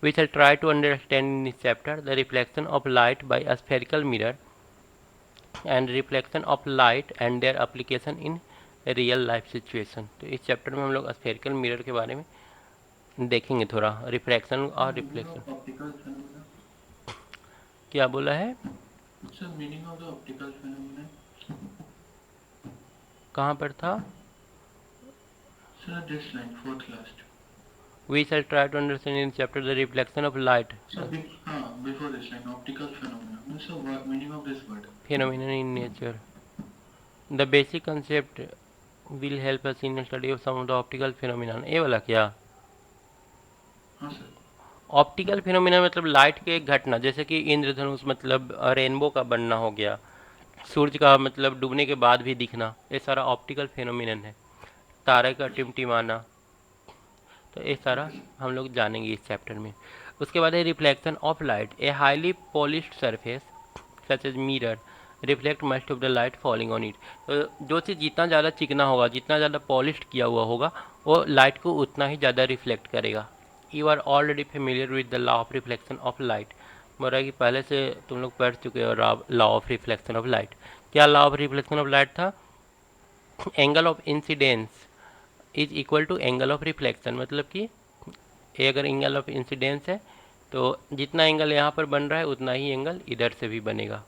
Speaker 1: We shall try to understand in this chapter the reflection of light by a spherical mirror and reflection of light and their application in real life situation. तो इस चैप्टर में हम लोग स्फेरिकल मिरर के बारे में देखेंगे थोड़ा, रिफ्रैक्शन और रिफ्लेक्शन.
Speaker 4: Optical phenomena.
Speaker 1: क्या बोला है?
Speaker 4: What's the meaning of the optical phenomena?
Speaker 1: कहाँ पर था?
Speaker 4: Sir this line fourth last.
Speaker 1: We shall try to understand in chapter the reflection of light.
Speaker 4: Sir before this line optical phenomena means what meaning of this word?
Speaker 1: Phenomenon in nature. The basic concept will help us in study of some of the optical phenomenon. ये वाला क्या?
Speaker 4: हाँ sir.
Speaker 1: Optical phenomena मतलब light के एक घटना, जैसे कि इंद्रधनुष मतलब रेनबो का बनना हो गया, सूरज का मतलब डूबने के बाद भी दिखना, ये सारा ऑप्टिकल फिनोमिनन है. तारे का टिमटिमाना, तो ये सारा हम लोग जानेंगे इस चैप्टर में. उसके बाद है reflection of light. A highly polished surface such as mirror reflect most of the light falling on it. तो जो चीज़ जितना ज़्यादा चिकना होगा, जितना ज़्यादा पॉलिश्ड किया हुआ होगा, वो लाइट को उतना ही ज़्यादा रिफ्लेक्ट करेगा. You are already familiar with the law of reflection of light. बोल रहा है कि पहले से तुम लोग पढ़ चुके हो law of reflection of light. क्या law of reflection of light था? Angle of incidence is equal to angle of reflection. मतलब कि ये अगर एंगल ऑफ इंसिडेंस है तो जितना एंगल यहाँ पर बन रहा है उतना ही एंगल इधर से भी बनेगा.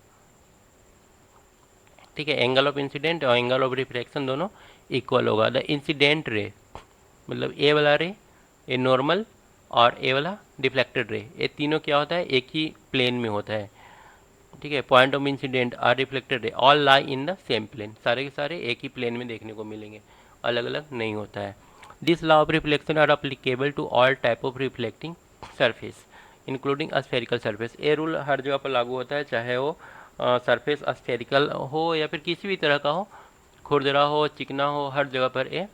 Speaker 1: ठीक है, एंगल ऑफ इंसिडेंट और एंगल ऑफ रिफ्रैक्शन दोनों इक्वल होगा. द इंसिडेंट रे मतलब ए वाला रे, ए नॉर्मल और ए वाला डिफ्लेक्टेड रे, ये तीनों क्या होता है? एक ही प्लेन में होता है. ठीक है, पॉइंट ऑफ इंसिडेंट और reflected ray all lie in the same plane. सारे के सारे एक ही प्लेन में देखने को मिलेंगे, अलग अलग नहीं होता है. This law of reflection are applicable to all type of reflecting surface including spherical surface. ये रूल हर जगह पर लागू होता है, चाहे वो सरफेस स्फेरिकल हो या फिर किसी भी तरह का हो, खुरदरा हो, चिकना हो, हर जगह पर ये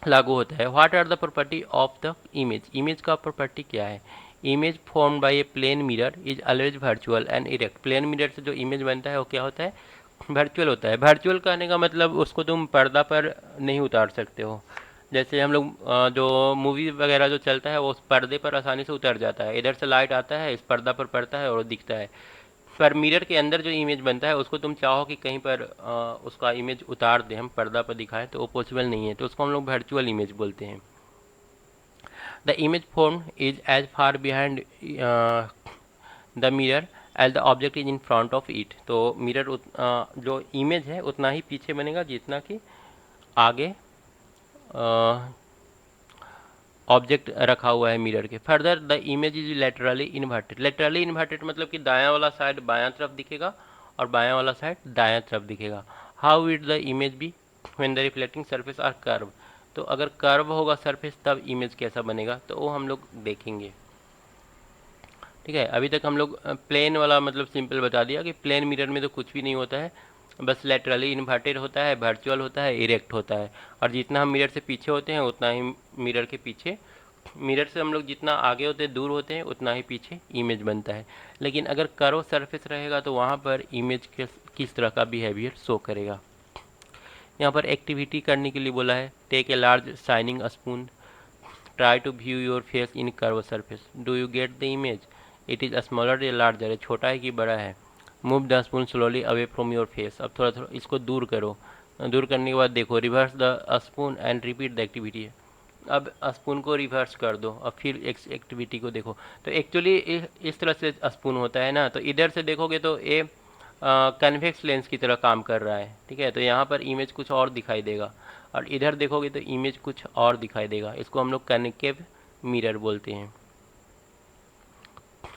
Speaker 1: लागू होता है. What are the property of the image? Image का प्रॉपर्टी क्या है? Image form by a plane mirror is always virtual and erect. Plane mirror से जो इमेज बनता है वो क्या होता है? वर्चुअल होता है. वर्चुअल कहने का मतलब उसको तुम पर्दा पर नहीं उतार सकते हो. जैसे हम लोग जो मूवी वगैरह जो चलता है वो उस पर्दे पर आसानी से उतर जाता है, इधर से लाइट आता है, इस पर्दा पर पड़ता है और दिखता है. पर मिरर के अंदर जो इमेज बनता है उसको तुम चाहो कि कहीं पर उसका इमेज उतार दें, हम पर्दा पर दिखाएं, तो वो पॉसिबल नहीं है. तो उसको हम लोग वर्चुअल इमेज बोलते हैं. The image form is as far behind the mirror as the object is in front of it. तो मिरर जो इमेज है उतना ही पीछे बनेगा जितना कि आगे ऑब्जेक्ट रखा हुआ है मिरर के. Further the image is laterally inverted. Laterally inverted मतलब कि दायां वाला साइड बायां तरफ दिखेगा और बायां वाला साइड दायां तरफ दिखेगा. How would the image be when the reflecting surface are curve. तो अगर कर्व होगा सरफेस तब इमेज कैसा बनेगा, तो वो हम लोग देखेंगे. ठीक है, अभी तक हम लोग प्लेन वाला मतलब सिंपल बता दिया कि प्लेन मिरर में तो कुछ भी नहीं होता है, बस लेटरली इन्वर्टेड होता है, वर्चुअल होता है, इरेक्ट होता है. और जितना हम मिरर से पीछे होते हैं उतना ही मिरर के पीछे, मिरर से हम लोग जितना आगे होते हैं, दूर होते हैं, उतना ही पीछे इमेज बनता है. लेकिन अगर कर्व सरफेस रहेगा तो वहाँ पर इमेज किस तरह का बिहेवियर शो करेगा. यहाँ पर एक्टिविटी करने के लिए बोला है. Take a large shining spoon try to view your face in curved surface. Do you get the image? It is smaller या larger है, छोटा है कि बड़ा है. Move the spoon slowly away from your face. अब थोड़ा थोड़ा इसको दूर करो. दूर करने के बाद देखो reverse the spoon and repeat the activity. अब स्पून को रिवर्स कर दो और फिर एक्टिविटी को देखो. तो एक्चुअली इस तरह से स्पून होता है ना, तो इधर से देखोगे तो ये कन्वेक्स लेंस की तरह काम कर रहा है. ठीक है, तो यहाँ पर इमेज कुछ और दिखाई देगा और इधर देखोगे तो इमेज कुछ और दिखाई देगा. इसको हम लोग कनकेव मिरर बोलते हैं.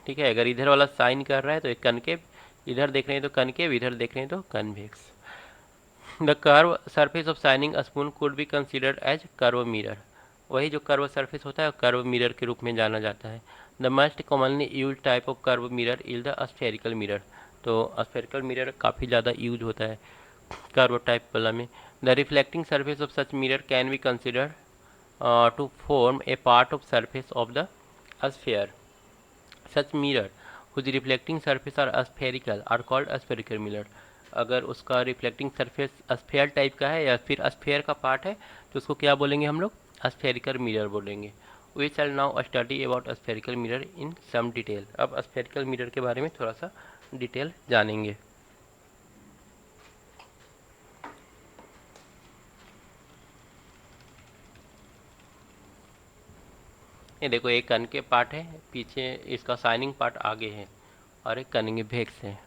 Speaker 1: ठीक है, अगर इधर वाला साइन कर रहा है तो एक कनकेव, इधर देख रहे हैं तो कनकेव, इधर देख रहे हैं तो convex. The curve surface of shining spoon could be considered as curve mirror. वही जो कर्व सरफेस होता है कर्व मिरर के रूप में जाना जाता है. The most commonly use type of curve mirror is the spherical mirror. तो स्फेरिकल मिरर काफ़ी ज़्यादा यूज होता है कर्व टाइप वाला में. The reflecting surface of such mirror can be considered to form a part of surface of the sphere. Such mirror whose reflecting surface are spherical are called spherical mirror. अगर उसका reflecting surface sphere type का है या फिर sphere का part है तो उसको क्या बोलेंगे हम लोग? स्फेरिकल मिरर बोलेंगे. We shall now study about spherical mirror in some detail. अब स्फेरिकल मिरर के बारे में थोड़ा सा डिटेल जानेंगे. ये देखो एक कन के पार्ट है, पीछे इसका शाइनिंग पार्ट आगे है और एक कन्वेक्स है.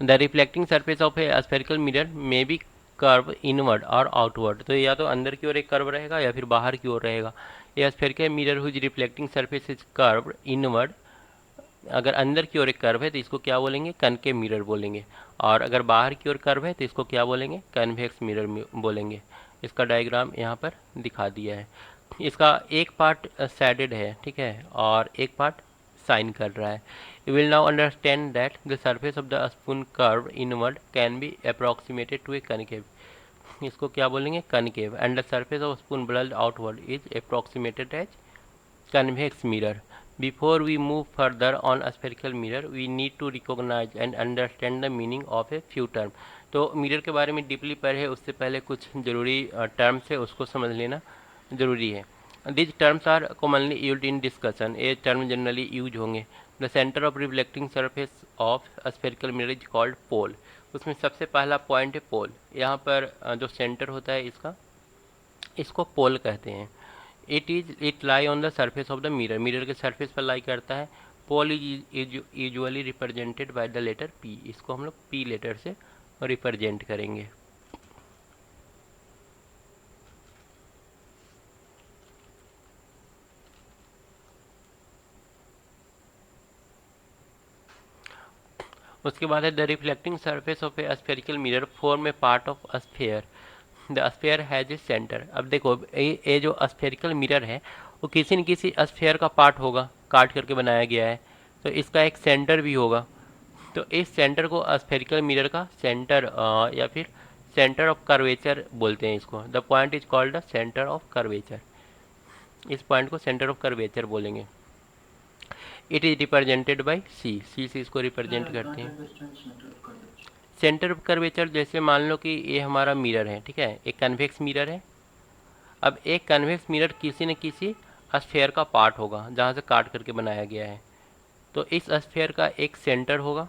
Speaker 1: The reflecting surface of A spherical mirror may be curve inward और आउटवर्ड. तो या तो अंदर की ओर एक कर्व रहेगा या फिर बाहर की ओर रहेगा. ये spherical mirror whose reflecting surface is curve inward. अगर अंदर की ओर एक कर्व है तो इसको क्या बोलेंगे? कनकेव मिरर बोलेंगे. और अगर बाहर की ओर कर्व है तो इसको क्या बोलेंगे? कन्वेक्स मिरर बोलेंगे. इसका डायग्राम यहाँ पर दिखा दिया है. इसका एक पार्ट सैडेड है, ठीक है, और एक पार्ट साइन कर रहा है. You will now understand that the surface of the spoon curve inward can be approximated to a concave. इसको क्या बोलेंगे? Concave. And the surface of spoon bulged outward is approximated as convex mirror. Before we move further on a spherical mirror, we need to recognize and understand the meaning of a few terms. तो mirror के बारे में deeply पढ़े उससे पहले कुछ जरूरी terms है उसको समझ लेना जरूरी है. These terms are commonly used in discussion. ये टर्म जनरली यूज होंगे. The center of reflecting surface of a spherical mirror is called pole. उसमें सबसे पहला पॉइंट है पोल. यहाँ पर जो सेंटर होता है इसका, इसको पोल कहते हैं. It lie on the surface of the mirror. Mirror के सरफेस पर लाई करता है. Pole is usually represented by the letter P. इसको हम लोग पी लेटर से रिप्रेजेंट करेंगे. उसके बाद है the reflecting surface of A spherical mirror form a part of sphere. The sphere has a centre. अब देखो ये जो स्फेरिकल मिरर है वो किसी न किसी स्फेयर का पार्ट होगा, काट करके बनाया गया है, तो इसका एक सेंटर भी होगा. तो इस सेंटर को स्फेरिकल मिरर का सेंटर या फिर सेंटर ऑफ कर्वेचर बोलते हैं इसको. The point is called the centre of curvature. इस पॉइंट को सेंटर ऑफ कर्वेचर बोलेंगे. इट इज रिप्रेजेंटेड बाई सी. सी से इसको रिप्रेजेंट करते हैं. सेंटर ऑफ कर्वेचर जैसे मान लो कि ये हमारा मिरर है, ठीक है, एक कन्वेक्स मिरर है. अब एक कन्वेक्स मिरर किसी न किसी स्फेयर का पार्ट होगा जहाँ से काट करके बनाया गया है. तो इस स्फेयर का एक सेंटर होगा.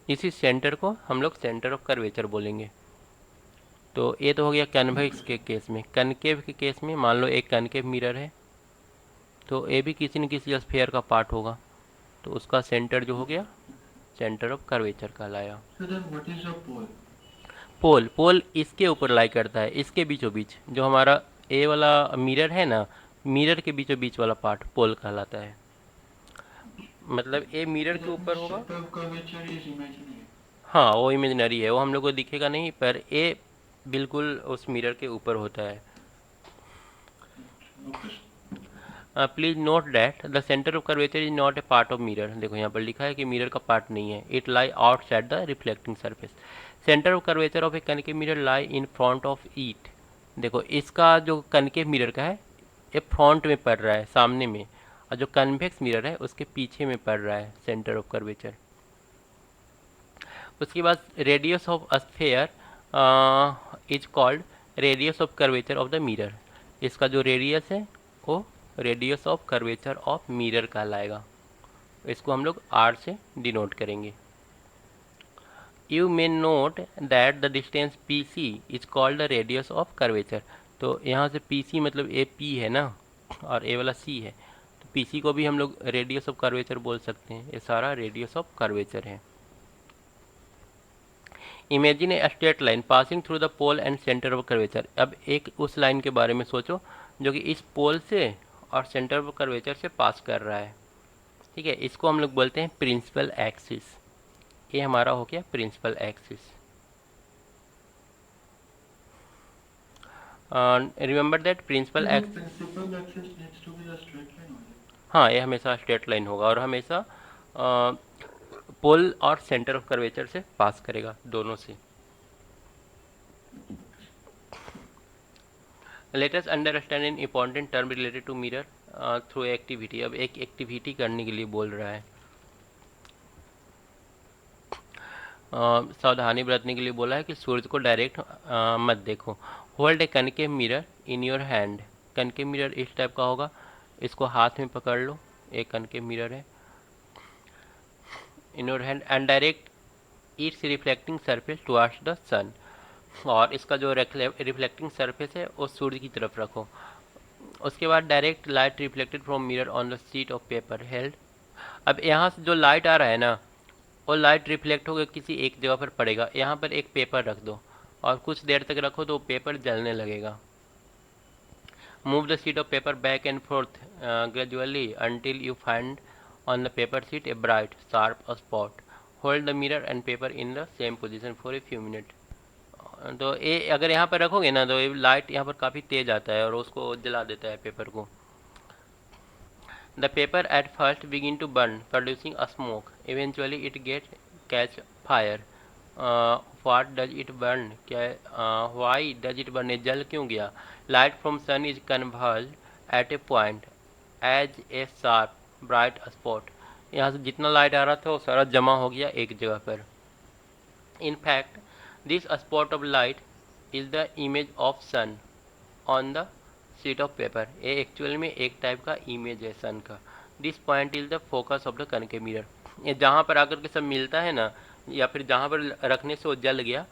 Speaker 1: इसी सेंटर को हम लोग सेंटर ऑफ कर्वेचर बोलेंगे. तो ये तो हो गया कन्वेक्स के केस में. कनकेव के केस में मान लो एक कनकेव मिरर है तो ये भी किसी न किसी स्फेयर का पार्ट होगा, तो उसका सेंटर जो हो गया सेंटर ऑफ कर्वेचर कहलाया. पोल, पोल इसके ऊपर लाई करता है, इसके बीचों बीच. जो हमारा ए वाला मिरर है ना, मिरर के बीचों बीच वाला पार्ट पोल कहलाता है. मतलब ए मिरर के ऊपर होगा. हाँ, वो इमेजिनरी है, वो हम लोग को दिखेगा नहीं, पर ए बिल्कुल उस मिरर के ऊपर होता है. Please note that the centre of curvature is not a part of mirror. देखो यहाँ पर लिखा है कि मिरर का पार्ट नहीं है. It lie outside the reflecting surface. Centre of curvature of A concave mirror lie in front of it. देखो इसका जो कनकेव मिरर का है ये फ्रंट में पड़ रहा है, सामने में, और जो कन्वेक्स मिरर है उसके पीछे में पड़ रहा है सेंटर ऑफ कर्वेचर. उसके बाद radius of sphere is called radius of curvature of the mirror. इसका जो रेडियस है वो radius of curvature of mirror कहलाएगा। इसको हम लोग R से डिनोट करेंगे। You may note that the distance PC is called the radius of curvature. तो यहाँ से PC मतलब ए P है ना, और ए वाला C है, तो PC को भी हम लोग रेडियस ऑफ कर्वेचर बोल सकते हैं। ये सारा रेडियस ऑफ कर्वेचर है। Imagine a straight line passing through the pole and centre of curvature. अब एक उस लाइन के बारे में सोचो जो कि इस पोल से और सेंटर ऑफ कर्वेचर से पास कर रहा है। ठीक है, इसको हम लोग बोलते हैं प्रिंसिपल एक्सिस। ये हमारा हो गया principal axis. Remember that principal axis,
Speaker 4: Principal axis needs to be a straight line only.
Speaker 1: हाँ ये हमेशा स्ट्रेट लाइन होगा और हमेशा पोल और सेंटर ऑफ कर्वेचर से पास करेगा, दोनों से। Let us understand an important term related to mirror through activity. अब एक एक्टिविटी करने के लिए बोल रहा है, सावधानी बरतने के लिए बोला है कि सूरज को डायरेक्ट मत देखो। Hold a concave mirror in your hand. Concave mirror इस टाइप का होगा, इसको हाथ में पकड़ लो, एक कनकेव मिरर है, in your hand and direct its reflecting surface towards the sun. और इसका जो रिफ्लेक्टिंग सरफेस है वो सूर्य की तरफ रखो। उसके बाद direct light reflected from mirror on the sheet of paper held. अब यहाँ से जो लाइट आ रहा है ना, वो लाइट रिफ्लेक्ट होकर किसी एक जगह पर पड़ेगा। यहाँ पर एक पेपर रख दो और कुछ देर तक रखो तो पेपर जलने लगेगा। Move the sheet of paper back and fourth gradually until you find on the paper sheet a bright sharp spot. Hold the mirror and paper in the same position for a few minute. तो ये अगर यहाँ पर रखोगे ना तो ये light यहाँ पर काफ़ी तेज आता है और उसको जला देता है पेपर को। The paper at first begin to burn, producing a smoke. Eventually, it gets catch fire. What does it burn? Why does it burn? जल क्यों गया? Light from sun is converged at a point as a sharp, bright spot. यहाँ से जितना light आ रहा था वो सारा जमा हो गया एक जगह पर। In fact, this spot of light is the image of sun on the sheet of paper. ये एक्चुअल में एक टाइप का इमेज है सन का। This point is the focus of the concave mirror. ये जहाँ पर आकर के सब मिलता है ना, या फिर जहाँ पर रखने से वो जल गया,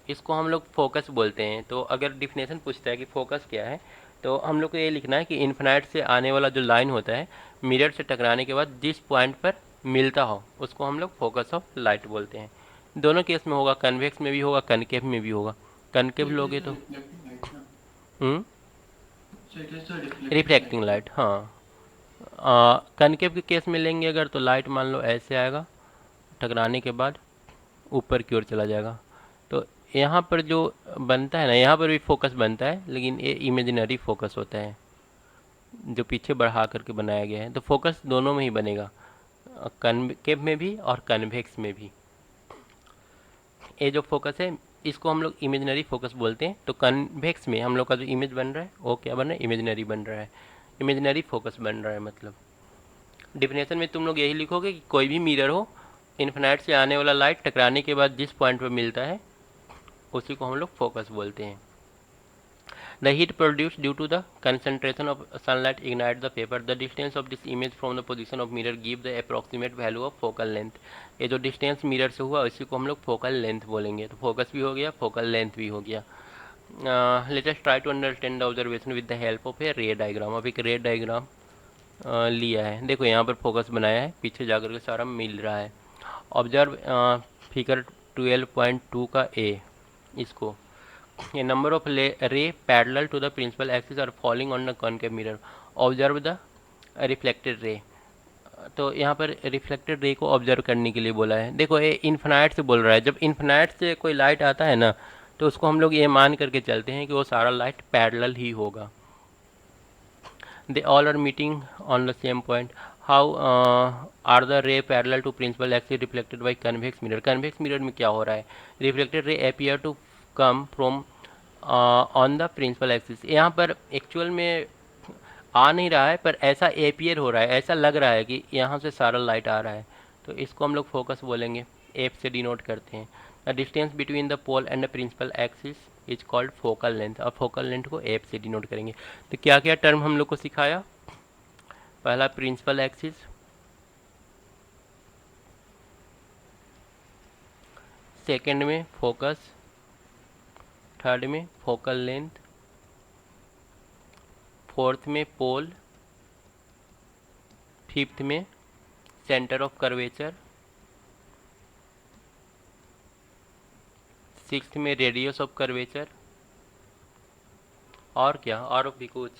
Speaker 1: इसको हम लोग फोकस बोलते हैं। तो अगर डिफिनेशन पूछता है कि फोकस क्या है, तो हम लोग को ये लिखना है कि इन्फिनाइट से आने वाला जो लाइन होता है मिरर से टकराने के बाद जिस पॉइंट पर मिलता हो उसको हम लोग फोकस ऑफ लाइट बोलते हैं। दोनों केस में होगा, कन्वेक्स में भी होगा, कनकेव में भी होगा। कनकेव लोगे तो रिफ्लेक्टिंग लाइट, हाँ। कनकेव के केस में लेंगे अगर तो लाइट मान लो ऐसे आएगा, टकराने के बाद ऊपर की ओर चला जाएगा। तो यहाँ पर जो बनता है ना, यहाँ पर भी फोकस बनता है, लेकिन ये इमेजिनरी फोकस होता है जो पीछे बढ़ा करके बनाया गया है। तो फोकस दोनों में ही बनेगा, कनकेव में भी और कन्वेक्स में भी। ये जो फोकस है इसको हम लोग इमेजिनरी फोकस बोलते हैं। तो कन्वेक्स में हम लोग का जो इमेज बन रहा है वो क्या बन रहा है, इमेजिनरी बन रहा है, इमेजिनरी फोकस बन रहा है। मतलब डिफिनेशन में तुम लोग यही लिखोगे कि कोई भी मिरर हो, इन्फिनाइट से आने वाला लाइट टकराने के बाद जिस पॉइंट पर मिलता है उसी को हम लोग फोकस बोलते हैं। The heat produced due to the concentration of sunlight ignite the paper. The distance of this image from the position of mirror give the approximate value of focal length. ये जो डिस्टेंस मिरर से हुआ इसी को हम लोग focal length बोलेंगे। तो फोकस भी हो गया, फोकल लेंथ भी हो गया। Let us try to understand the observation with the help of a ray diagram. अब एक रे डायग्राम लिया है, देखो यहाँ पर फोकस बनाया है, पीछे जाकर के सारा मिल रहा है। ऑब्जर्व फिगर 12.2 का ए, इसको a number of ray parallel to the principal axis are falling on the concave mirror. Observe the reflected ray. तो यहाँ पर रिफ्लेक्टेड रे को ऑब्जर्व करने के लिए बोला है। देखो ये इन्फिनाइट से बोल रहा है, जब इन्फिनाइट से कोई लाइट आता है ना तो उसको हम लोग ये मान करके चलते हैं कि वो सारा लाइट पैरेलल ही होगा। They all are meeting on the same point. How are the ray parallel to principal axis reflected by convex mirror. Convex mirror में क्या हो रहा है, reflected ray appear to come from on the principal axis. यहाँ पर actual में आ नहीं रहा है, पर ऐसा एपियर हो रहा है, ऐसा लग रहा है कि यहाँ से सारा लाइट आ रहा है, तो इसको हम लोग फोकस बोलेंगे, एफ से डिनोट करते हैं। The distance between the pole and the principal axis is called focal length. अब फोकल लेंथ को एफ से डिनोट करेंगे। तो क्या क्या टर्म हम लोग को सिखाया? पहला प्रिंसिपल एक्सिस, सेकंड में फोकस, थर्ड में फोकल लेंथ, फोर्थ में पोल, फिफ्थ में सेंटर ऑफ कर्वेचर, सिक्स्थ में रेडियस ऑफ कर्वेचर, और क्या, और भी कुछ,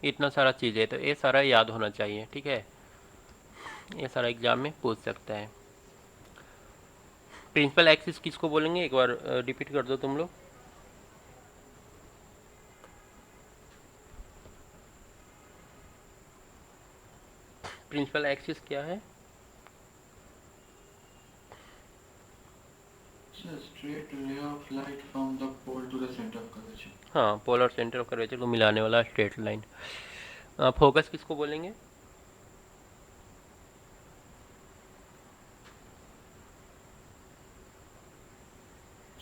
Speaker 1: इतना सारा चीज़ है। तो ये सारा याद होना चाहिए, ठीक है, ये सारा एग्जाम में पूछ सकता है। प्रिंसिपल एक्सिस किसको बोलेंगे, एक बार रिपीट कर दो तुम लोग। प्रिंसिपल एक्सिस क्या है?
Speaker 4: It's a straight ray of light from the pole to the center of curvature.
Speaker 1: हाँ, पोल और सेंटर ऑफ कर्वेचर को मिलाने वाला स्ट्रेट लाइन। फोकस किसको बोलेंगे?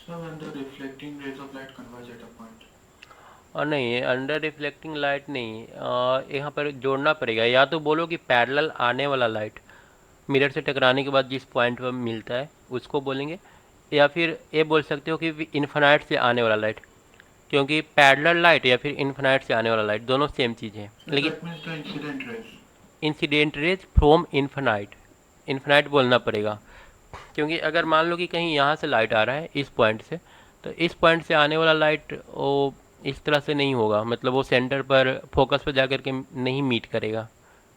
Speaker 4: So when the reflecting rays of light converge at a point.
Speaker 1: और नहीं, under reflecting light नहीं, यहाँ पर जोड़ना पड़ेगा। या तो बोलो कि पैरेलल आने वाला लाइट, मिरर से टकराने के बाद जिस पॉइंट पर मिलता है उसको बोलेंगे, या फिर ये बोल सकते हो कि इन्फिनाइट से आने वाला लाइट, क्योंकि पैरेलल लाइट या फिर इन्फिनाइट से आने वाला लाइट दोनों सेम चीज़ है।
Speaker 4: So
Speaker 1: लेकिन
Speaker 4: that means the incident rays.
Speaker 1: Incident raise from infinite, infinite बोलना पड़ेगा, क्योंकि अगर मान लो कि कहीं यहाँ से लाइट आ रहा है इस पॉइंट से, तो इस पॉइंट से आने वाला लाइट वो इस तरह से नहीं होगा, मतलब वो सेंटर पर फोकस पर जाकर के नहीं मीट करेगा,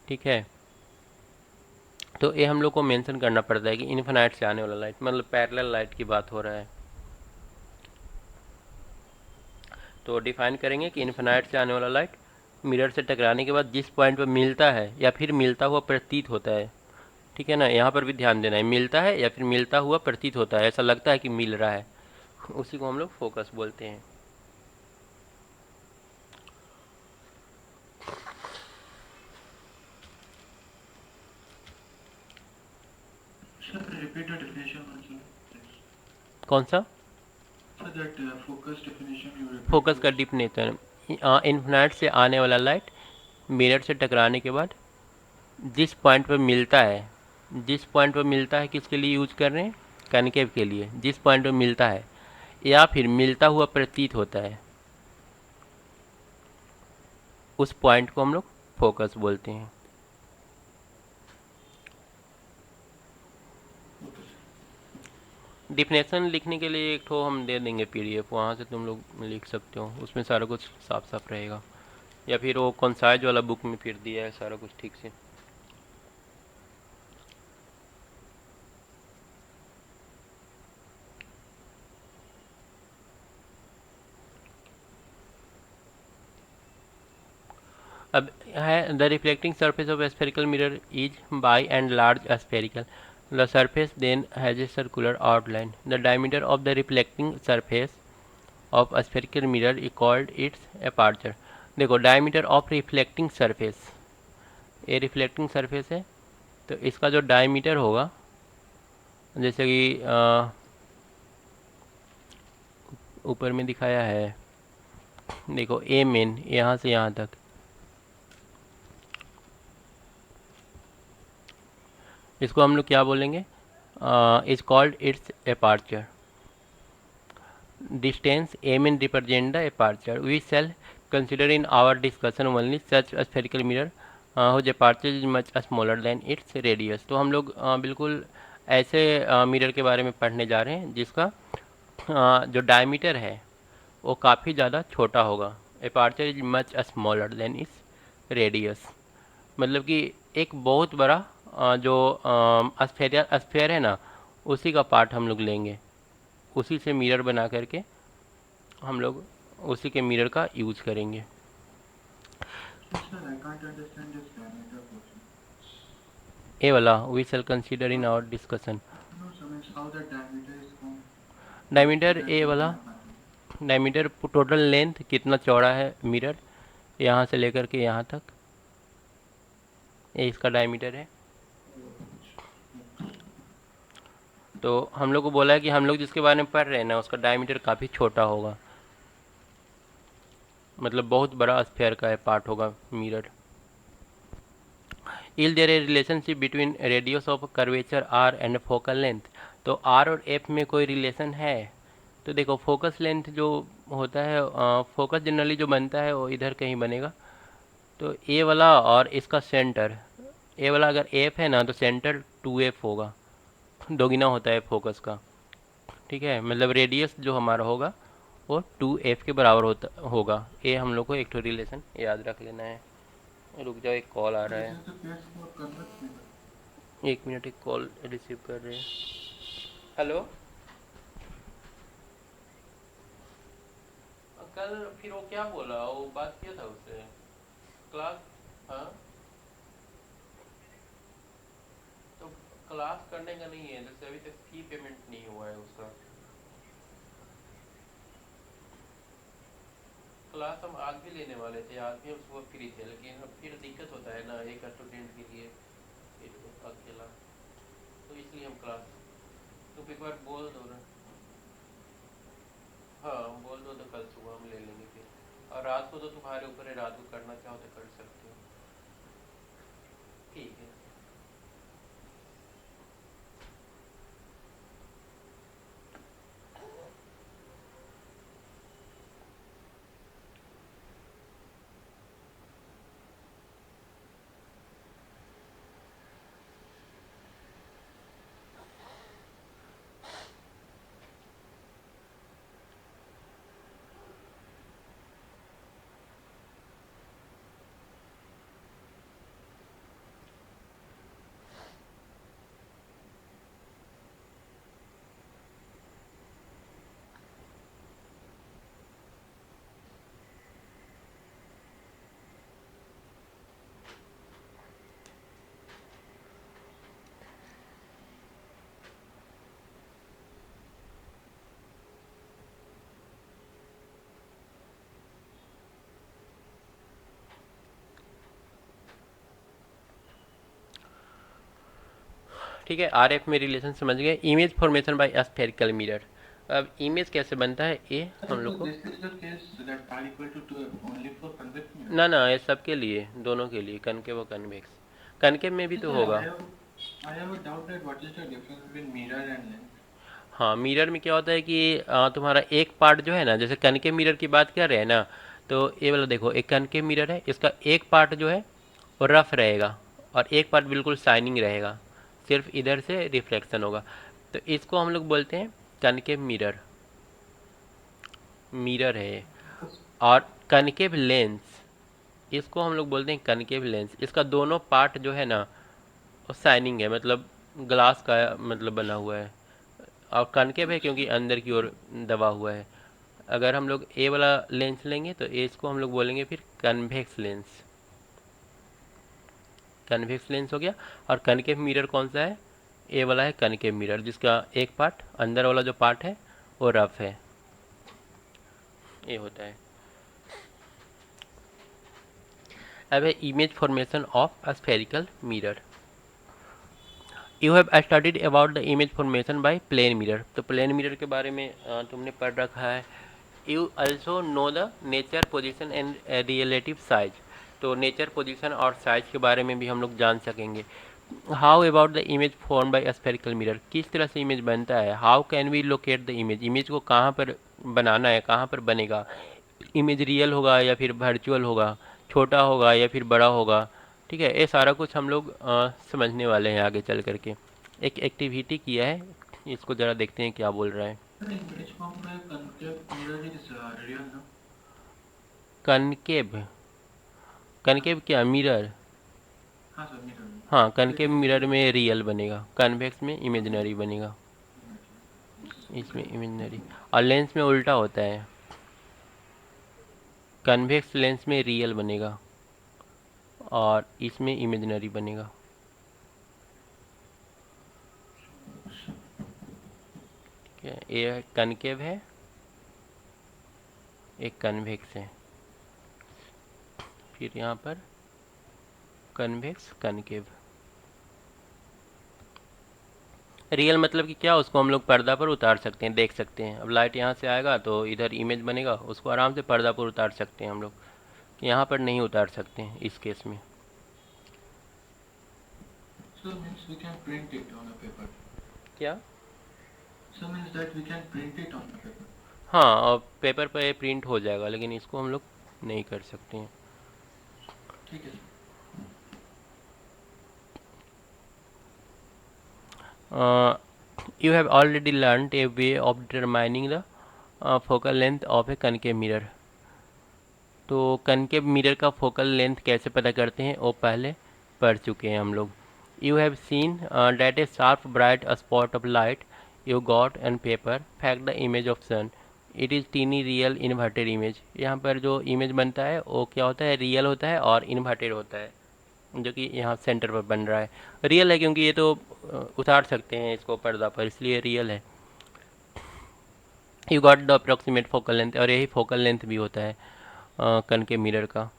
Speaker 1: ठीक है। तो ये हम लोग को मेंशन करना पड़ता है कि इन्फिनाइट से आने वाला लाइट, मतलब पैरेलल लाइट की बात हो रहा है। तो डिफाइन करेंगे कि इन्फिनाइट से आने वाला लाइट मिरर से टकराने के बाद जिस पॉइंट पर मिलता है या फिर मिलता हुआ प्रतीत होता है, ठीक है ना, यहाँ पर भी ध्यान देना है, मिलता है या फिर मिलता हुआ प्रतीत होता है, ऐसा लगता है कि मिल रहा है, उसी को हम लोग फोकस बोलते हैं।
Speaker 4: Sir, repeat the definition also. Please.
Speaker 1: कौन सा?
Speaker 4: So that focus definition you repeat.
Speaker 1: Focus का डिफिनेशन, इन्फिनाइट से आने वाला लाइट मिरर से टकराने के बाद जिस पॉइंट पर मिलता है, जिस पॉइंट पर मिलता है किसके लिए यूज कर रहे हैं? कनकेव के लिए। जिस पॉइंट पर मिलता है या फिर मिलता हुआ प्रतीत होता है, उस पॉइंट को हम लोग फोकस बोलते हैं। डिफिनेशन लिखने के लिए एक ठो हम दे देंगे पीडीएफ, वहाँ से तुम लोग लिख सकते हो, उसमें सारा कुछ साफ साफ रहेगा, या फिर वो कॉन्साइज वाला बुक में फिर दिया है सारा कुछ ठीक से। अब है the reflecting surface of spherical mirror is by and large spherical, the surface then has a circular outline, the diameter of the reflecting surface of spherical mirror is called its aperture. देखो, diameter of reflecting surface, ये reflecting surface है, तो इसका जो diameter होगा, जैसे कि ऊपर में दिखाया है, देखो ए मेन यहाँ से यहाँ तक, इसको हम लोग क्या बोलेंगे? Is called its aperture. Distance M N represent the aperture. We shall consider in our discussion only such spherical mirror whose aperture is much smaller than its radius. तो हम लोग बिल्कुल ऐसे मिरर के बारे में पढ़ने जा रहे हैं जिसका जो डायमीटर है वो काफ़ी ज़्यादा छोटा होगा। Aperture is much smaller than its radius, मतलब कि एक बहुत बड़ा जो स्फेयर है ना, उसी का पार्ट हम लोग लेंगे, उसी से मिरर बना करके हम लोग उसी के मिरर का यूज करेंगे।
Speaker 4: Sir, I can't understand this diameter portion.
Speaker 1: ये वाला we shall consider in our discussion.
Speaker 4: No, sir, means how the diameter is formed.
Speaker 1: Diameter,
Speaker 4: That
Speaker 1: ये
Speaker 4: is
Speaker 1: वाला
Speaker 4: not matter.
Speaker 1: Diameter total length कितना चौड़ा है mirror, यहाँ से लेकर के यहाँ तक, ये इसका डायमीटर है। तो हम लोग को बोला है कि हम लोग जिसके बारे में पढ़ रहे हैं ना उसका डायमीटर काफ़ी छोटा होगा, मतलब बहुत बड़ा स्फेयर का पार्ट होगा mirror. Is there a relationship between radius of curvature R and focal length? तो आर और एफ में कोई रिलेशन है? तो देखो फोकस लेंथ जो होता है, फोकस जनरली जो बनता है वो इधर कहीं बनेगा। तो ए वाला और इसका सेंटर, ए वाला अगर एफ है ना तो सेंटर 2f होगा, दोगुना होता है फोकस का। ठीक है, मतलब रेडियस जो हमारा होगा वो 2f के बराबर होगा। ये हम लोग को एक तो रिलेशन याद रख लेना है। रुक जाओ, एक कॉल आ रहा
Speaker 4: This
Speaker 1: है,
Speaker 4: is the case for convex mirror.
Speaker 1: एक मिनट, एक कॉल रिसीव कर रहे हैं। हेलो, कल फिर वो क्या बोला, वो बात किया था उससे क्लास? हाँ, तो क्लास करने का नहीं है, जैसे अभी तक फी पेमेंट नहीं हुआ है उसका। क्लास हम आज भी लेने वाले थे, आज भी हम सुबह फ्री थे, लेकिन अब फिर दिक्कत होता है ना एक स्टूडेंट के लिए, फिर अकेला, तो इसलिए हम क्लास, तो एक बार बोल दो ना। हाँ बोल दो तो कल सुबह हम ले लेंगे फिर, और रात को तो तुम्हारे ऊपर है, रात को करना चाहो तो कर सकते हो। ठीक है। ठीक है, आर एफ में रिलेशन समझ गए। Image formation bye spherical mirror, अब इमेज कैसे बनता है ये हम
Speaker 4: So
Speaker 1: लोग को,
Speaker 4: this is the case that r equal to 2 only for convex mirror.
Speaker 1: ना ना ये सबके लिए, दोनों के लिए, कनकेव और कन्वेक्स। कनकेव में भी तो
Speaker 4: Sir,
Speaker 1: होगा।
Speaker 4: I have a doubt that what is the difference between mirror and lens?
Speaker 1: हाँ, मिरर में क्या होता है कि तुम्हारा एक पार्ट जो है ना, जैसे कनकेव मिरर की बात कर रहे हैं ना, तो ये वाला देखो एक कनकेव मिरर है, इसका एक पार्ट जो है वो रफ रहेगा और एक पार्ट बिल्कुल शाइनिंग रहेगा, सिर्फ इधर से रिफ्लेक्शन होगा। तो इसको हम लोग बोलते हैं कनकेव मिरर, मिरर है। और कनकेव लेंस, इसको हम लोग बोलते हैं कनकेव लेंस। इसका दोनों पार्ट जो है ना वो शाइनिंग है, मतलब ग्लास का मतलब बना हुआ है, और कनकेव है क्योंकि अंदर की ओर दबा हुआ है। अगर हम लोग ए वाला लेंस लेंगे तो ए इसको हम लोग बोलेंगे फिर कन्वेक्स लेंस, कन्वेक्स लेंस हो गया। और कनकेव मिरर कौन सा है? ए वाला है कनकेव मिरर, जिसका एक पार्ट अंदर वाला जो पार्ट है वो रफ है, ये होता है। अब है image formation of a spherical mirror. You have studied about the image formation by plane mirror, तो प्लेन मिरर के बारे में तुमने पढ़ रखा है। You also know the nature position and relative size, तो नेचर पोजीशन और साइज के बारे में भी हम लोग जान सकेंगे। How about the image form by spherical mirror, किस तरह से इमेज बनता है। How can we locate the image, image को कहाँ पर बनाना है, कहाँ पर बनेगा, इमेज रियल होगा या फिर वर्चुअल होगा, छोटा होगा या फिर बड़ा होगा। ठीक है, ये सारा कुछ हम लोग समझने वाले हैं आगे चल करके। एक एक्टिविटी किया है, इसको ज़रा देखते हैं क्या बोल रहा है।
Speaker 4: The image formed by a concave mirror is real, no?
Speaker 1: Concave, concave क्या मिरर?
Speaker 4: हाँ सर mirror.
Speaker 1: हाँ, कनकेव मिरर में रियल बनेगा, कन्वेक्स में इमेजिनरी बनेगा, इसमें इमेजिनरी। और लेंस में उल्टा होता है, कन्वेक्स लेंस में रियल बनेगा और इसमें इमेजिनरी बनेगा। ठीक है, ये कनकेव है, एक कन्वेक्स है, फिर यहाँ पर कन्वेक्स कनकेव। रियल मतलब कि क्या, उसको हम लोग पर्दा पर उतार सकते हैं, देख सकते हैं। अब लाइट यहाँ से आएगा तो इधर इमेज बनेगा, उसको आराम से पर्दा पर उतार सकते हैं हम लोग। यहाँ पर नहीं उतार सकते हैं इस केस में।
Speaker 4: So means we can print it on a paper.
Speaker 1: क्या?
Speaker 4: So means that we can print it on a paper.
Speaker 1: हाँ, और पेपर पे प्रिंट हो जाएगा, लेकिन इसको हम लोग नहीं कर सकते हैं।
Speaker 4: ठीक है।
Speaker 1: You have already learnt a way of determining the focal length of a concave mirror. तो कनकेव मिरर का फोकल लेंथ कैसे पता करते हैं वो पहले पढ़ चुके हैं हम लोग। You have seen that a sharp bright spot of light you got and paper fact the image of sun, it is tiny real inverted image. यहाँ पर जो इमेज बनता है वो क्या होता है, रियल होता है और इन्वर्टेड होता है, जो कि यहाँ सेंटर पर बन रहा है। रियल है क्योंकि ये तो उतार सकते हैं इसको पर्दा पर, इसलिए रियल है। You got the approximate focal length, और यही फोकल लेंथ भी होता है कनकेव मिरर का।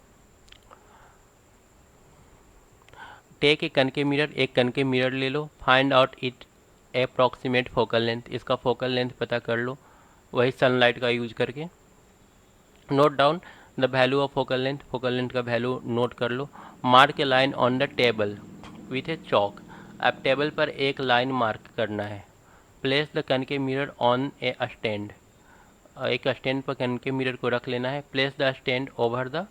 Speaker 1: टेक ए कनकेव मिरर, एक कनकेव मिरर ले लो, find out it approximate focal length, इसका फोकल लेंथ पता कर लो वही सनलाइट का यूज करके। Note down the value of focal length, focal length का वैल्यू नोट कर लो। Mark a line on the table with a chalk, अब टेबल पर एक लाइन मार्क करना है। Place the concave mirror on a stand, एक स्टैंड पर कनकेव मिरर को रख लेना है। Place the stand over the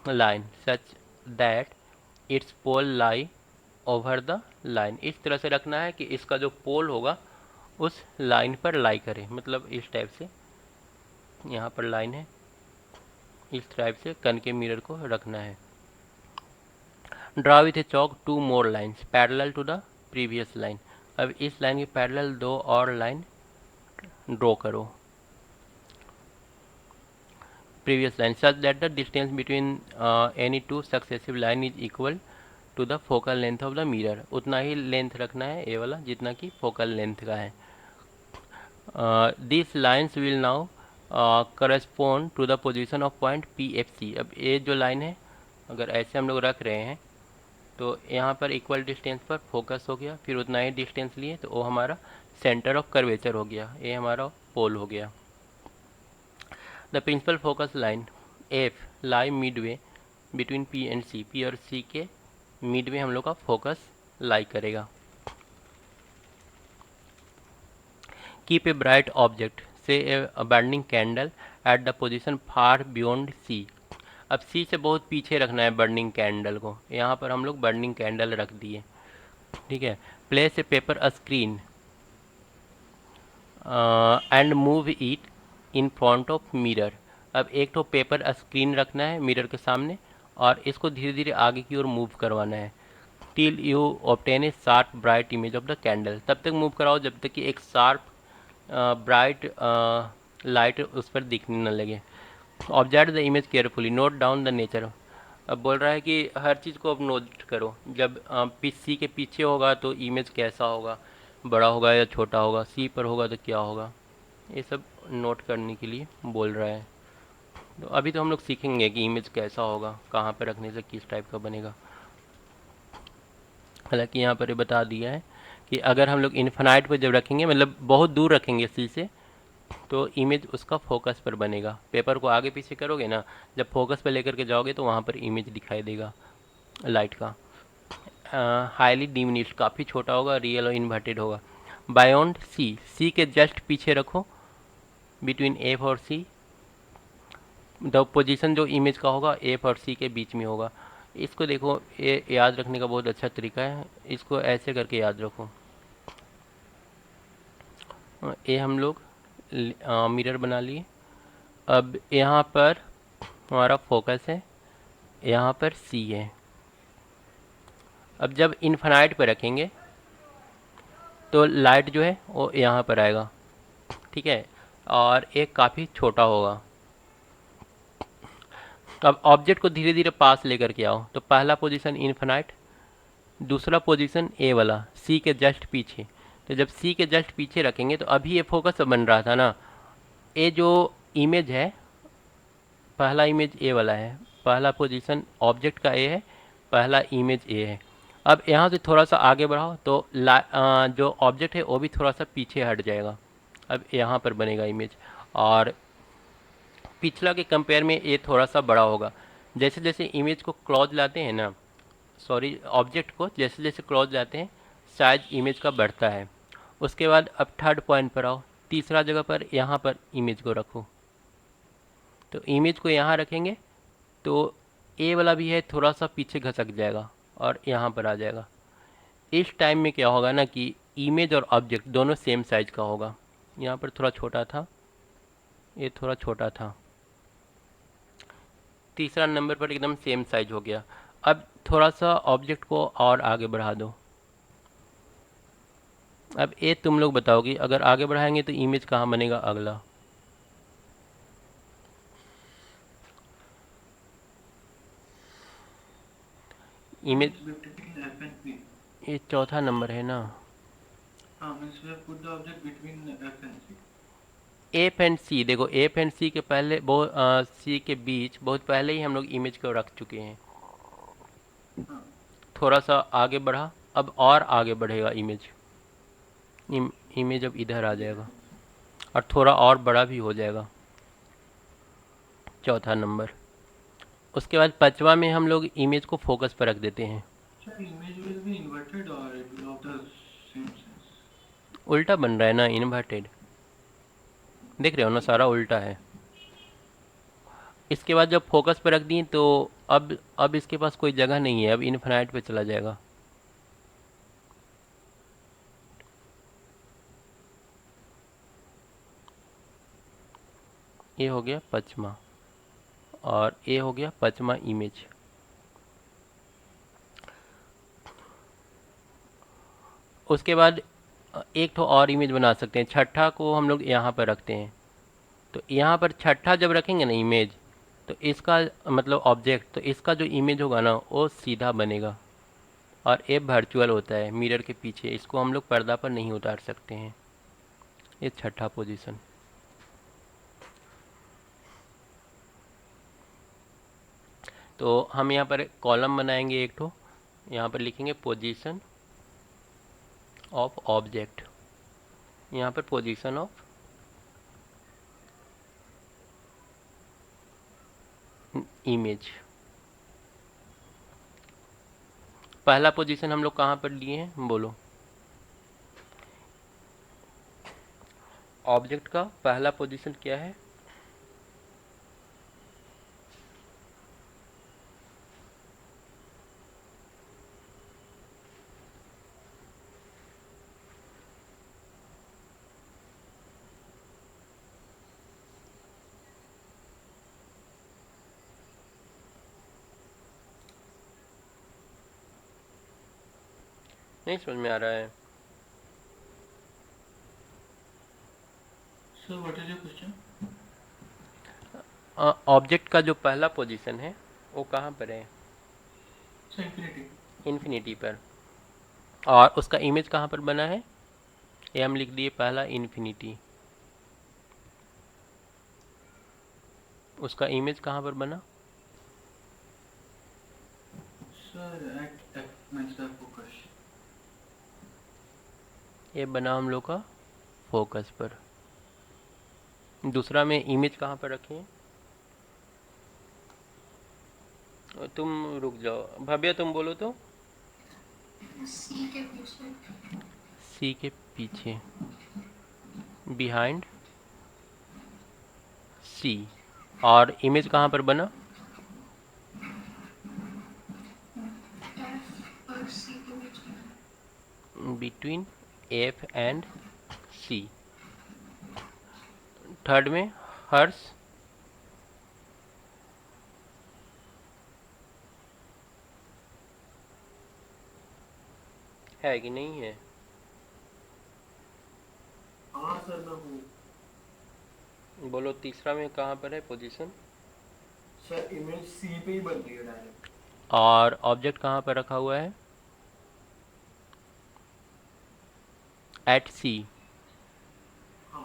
Speaker 1: line such that its pole lie over the line, इस तरह से रखना है कि इसका जो पोल होगा उस लाइन पर लाई करे, मतलब इस टाइप से। यहाँ पर लाइन है, इस टाइप से कनकेव मिरर को रखना है। Draw with a chalk 2 more lines parallel to the previous line, अब इस लाइन के पैरेलल 2 और लाइन ड्रॉ करो previous line such that the distance between any two successive line is equal to the focal length of the mirror, उतना ही length रखना है ये वाला जितना कि फोकल लेंथ का है। these lines will now correspond to the position of point PFC, अब ये जो लाइन है अगर ऐसे हम लोग रख रहे हैं तो यहाँ पर इक्वल डिस्टेंस पर फोकस हो गया, फिर उतना ही डिस्टेंस लिए तो वो हमारा सेंटर ऑफ कर्वेचर हो गया, ये हमारा पोल हो गया। The principal focus line F lie midway between P and C, P और सी के मिडवे हम लोग का फोकस लाई करेगा। कीप ए ब्राइट ऑब्जेक्ट से a burning candle at the position far beyond C, अब सी से बहुत पीछे रखना है बर्निंग कैंडल को, यहाँ पर हम लोग बर्निंग कैंडल रख दिए, ठीक है। Place a paper screen and move it in front of mirror, अब एक तो पेपर स्क्रीन रखना है मिरर के सामने और इसको धीरे धीरे आगे की ओर मूव करवाना है। Till you obtain a sharp bright image of the candle, तब तक मूव कराओ जब तक कि एक शार्प ब्राइट लाइट उस पर दिखने न लगे। Observe the image carefully, note down the nature, अब बोल रहा है कि हर चीज़ को अब नोट करो, जब सी के पीछे होगा तो इमेज कैसा होगा, बड़ा होगा या छोटा होगा, सी पर होगा तो क्या होगा, ये सब नोट करने के लिए बोल रहा है। तो अभी तो हम लोग सीखेंगे कि इमेज कैसा होगा, कहाँ पर रखने से किस टाइप का बनेगा। हालांकि यहाँ पर ये बता दिया है कि अगर हम लोग इन्फिनाइट पर जब रखेंगे, मतलब बहुत दूर रखेंगे सी से, तो इमेज उसका फोकस पर बनेगा। पेपर को आगे पीछे करोगे ना, जब फोकस पर लेकर के जाओगे तो वहाँ पर इमेज दिखाई देगा लाइट का। हाईली डिमिनिश्ड, काफ़ी छोटा होगा, रियल और इन्वर्टेड होगा। बायोंड सी, सी के जस्ट पीछे रखो, बिटवीन एफ और सी, द पोजीशन जो इमेज का होगा एफ और सी के बीच में होगा। इसको देखो, ये याद रखने का बहुत अच्छा तरीका है, इसको ऐसे करके याद रखो। ये हम लोग मिरर बना लिए। अब यहाँ पर हमारा फोकस है, यहाँ पर सी है। अब जब इन्फिनाइट पर रखेंगे तो लाइट जो है वो यहाँ पर आएगा, ठीक है, और एक काफ़ी छोटा होगा। अब ऑब्जेक्ट को धीरे धीरे पास लेकर के आओ, तो पहला पोजीशन इन्फिनाइट, दूसरा पोजीशन ए वाला सी के जस्ट पीछे। तो जब सी के जस्ट पीछे रखेंगे तो अभी ये फोकस बन रहा था ना, ये जो इमेज है, पहला इमेज ए वाला है, पहला पोजीशन ऑब्जेक्ट का ए है, पहला इमेज ए है। अब यहाँ से थोड़ा सा आगे बढ़ाओ तो जो ऑब्जेक्ट है वो भी थोड़ा सा पीछे हट जाएगा। अब यहाँ पर बनेगा इमेज, और पिछला के कंपेयर में ये थोड़ा सा बड़ा होगा। जैसे जैसे इमेज को क्लोज लाते हैं ना, सॉरी ऑब्जेक्ट को जैसे जैसे क्लोज लाते हैं साइज इमेज का बढ़ता है। उसके बाद अब थर्ड पॉइंट पर आओ, तीसरा जगह पर यहाँ पर इमेज को रखो। तो इमेज को यहाँ रखेंगे तो ए वाला भी है थोड़ा सा पीछे घसक जाएगा और यहाँ पर आ जाएगा। इस टाइम में क्या होगा ना कि इमेज और ऑब्जेक्ट दोनों सेम साइज का होगा। यहाँ पर थोड़ा छोटा था, ये थोड़ा छोटा था, तीसरा नंबर पर एकदम सेम साइज हो गया। अब थोड़ा सा ऑब्जेक्ट को और आगे बढ़ा दो। अब ये तुम लोग बताओगे अगर आगे बढ़ाएंगे तो इमेज कहाँ बनेगा अगला। Image
Speaker 4: Means we have taken F and P.
Speaker 1: ये चौथा नंबर है ना।
Speaker 4: Means we have put the object between F and C.
Speaker 1: F and C, देखो एफ एंड सी के पहले सी के बीच बहुत पहले ही हम लोग इमेज को रख चुके हैं।
Speaker 4: हाँ,
Speaker 1: थोड़ा सा आगे बढ़ा, अब और आगे बढ़ेगा इमेज। इमेज अब इधर आ जाएगा और थोड़ा और बड़ा भी हो जाएगा, चौथा नंबर। उसके बाद पांचवा में हम लोग इमेज को फोकस पर रख देते हैं।
Speaker 4: sir, image will be inverted or it will have the same size.
Speaker 1: उल्टा बन रहा है ना, इन्वर्टेड, देख रहे हो ना, सारा उल्टा है। इसके बाद जब फोकस पर रख दी तो अब इसके पास कोई जगह नहीं है, अब इनफिनाइट पे चला जाएगा। ये हो गया पचमा और ये हो गया पचमा इमेज। उसके बाद एक तो और इमेज बना सकते हैं, छठा को हम लोग यहाँ पर रखते हैं। तो यहाँ पर छठा जब रखेंगे ना इमेज, तो इसका मतलब ऑब्जेक्ट, तो इसका जो इमेज होगा ना वो सीधा बनेगा और ये वर्चुअल होता है मिरर के पीछे, इसको हम लोग पर्दा पर नहीं उतार सकते हैं। ये छठा पोजीशन। तो हम यहाँ पर कॉलम बनाएंगे एक तो, यहाँ पर लिखेंगे पोजीशन ऑफ ऑब्जेक्ट, यहाँ पर पोजीशन ऑफ इमेज। पहला पोजीशन हम लोग कहाँ पर लिए हैं बोलो। ऑब्जेक्ट का पहला पोजीशन क्या है, नहीं समझ में आ रहा है।
Speaker 4: So what is your question?
Speaker 1: Object का जो पहला पोजीशन है वो कहाँ पर है,
Speaker 4: So infinity.
Speaker 1: इन्फिनिटी पर, और उसका इमेज कहाँ पर बना है, ये हम लिख दिए पहला इन्फिनिटी। उसका इमेज कहाँ पर बना,
Speaker 4: Sir, at F means the focus.
Speaker 1: ये बना हम लोग का फोकस पर। दूसरा में इमेज कहाँ पर रखे हैं, तुम रुक जाओ भव्या, तुम बोलो तो।
Speaker 3: सी के पीछे।
Speaker 1: सी के पीछे, बिहाइंड सी, और इमेज कहाँ पर बना,
Speaker 3: एफ और सी के बीच में।
Speaker 1: Between F and C. Third में हर्ष, है कि नहीं है,
Speaker 2: हाँ सर मैं हूँ।
Speaker 1: बोलो तीसरा में कहाँ पर है पोजीशन,
Speaker 2: सर इमेज सी पे ही बन रही है डायरेक्ट।
Speaker 1: और ऑब्जेक्ट कहाँ पर रखा हुआ है, एट सी,
Speaker 2: हाँ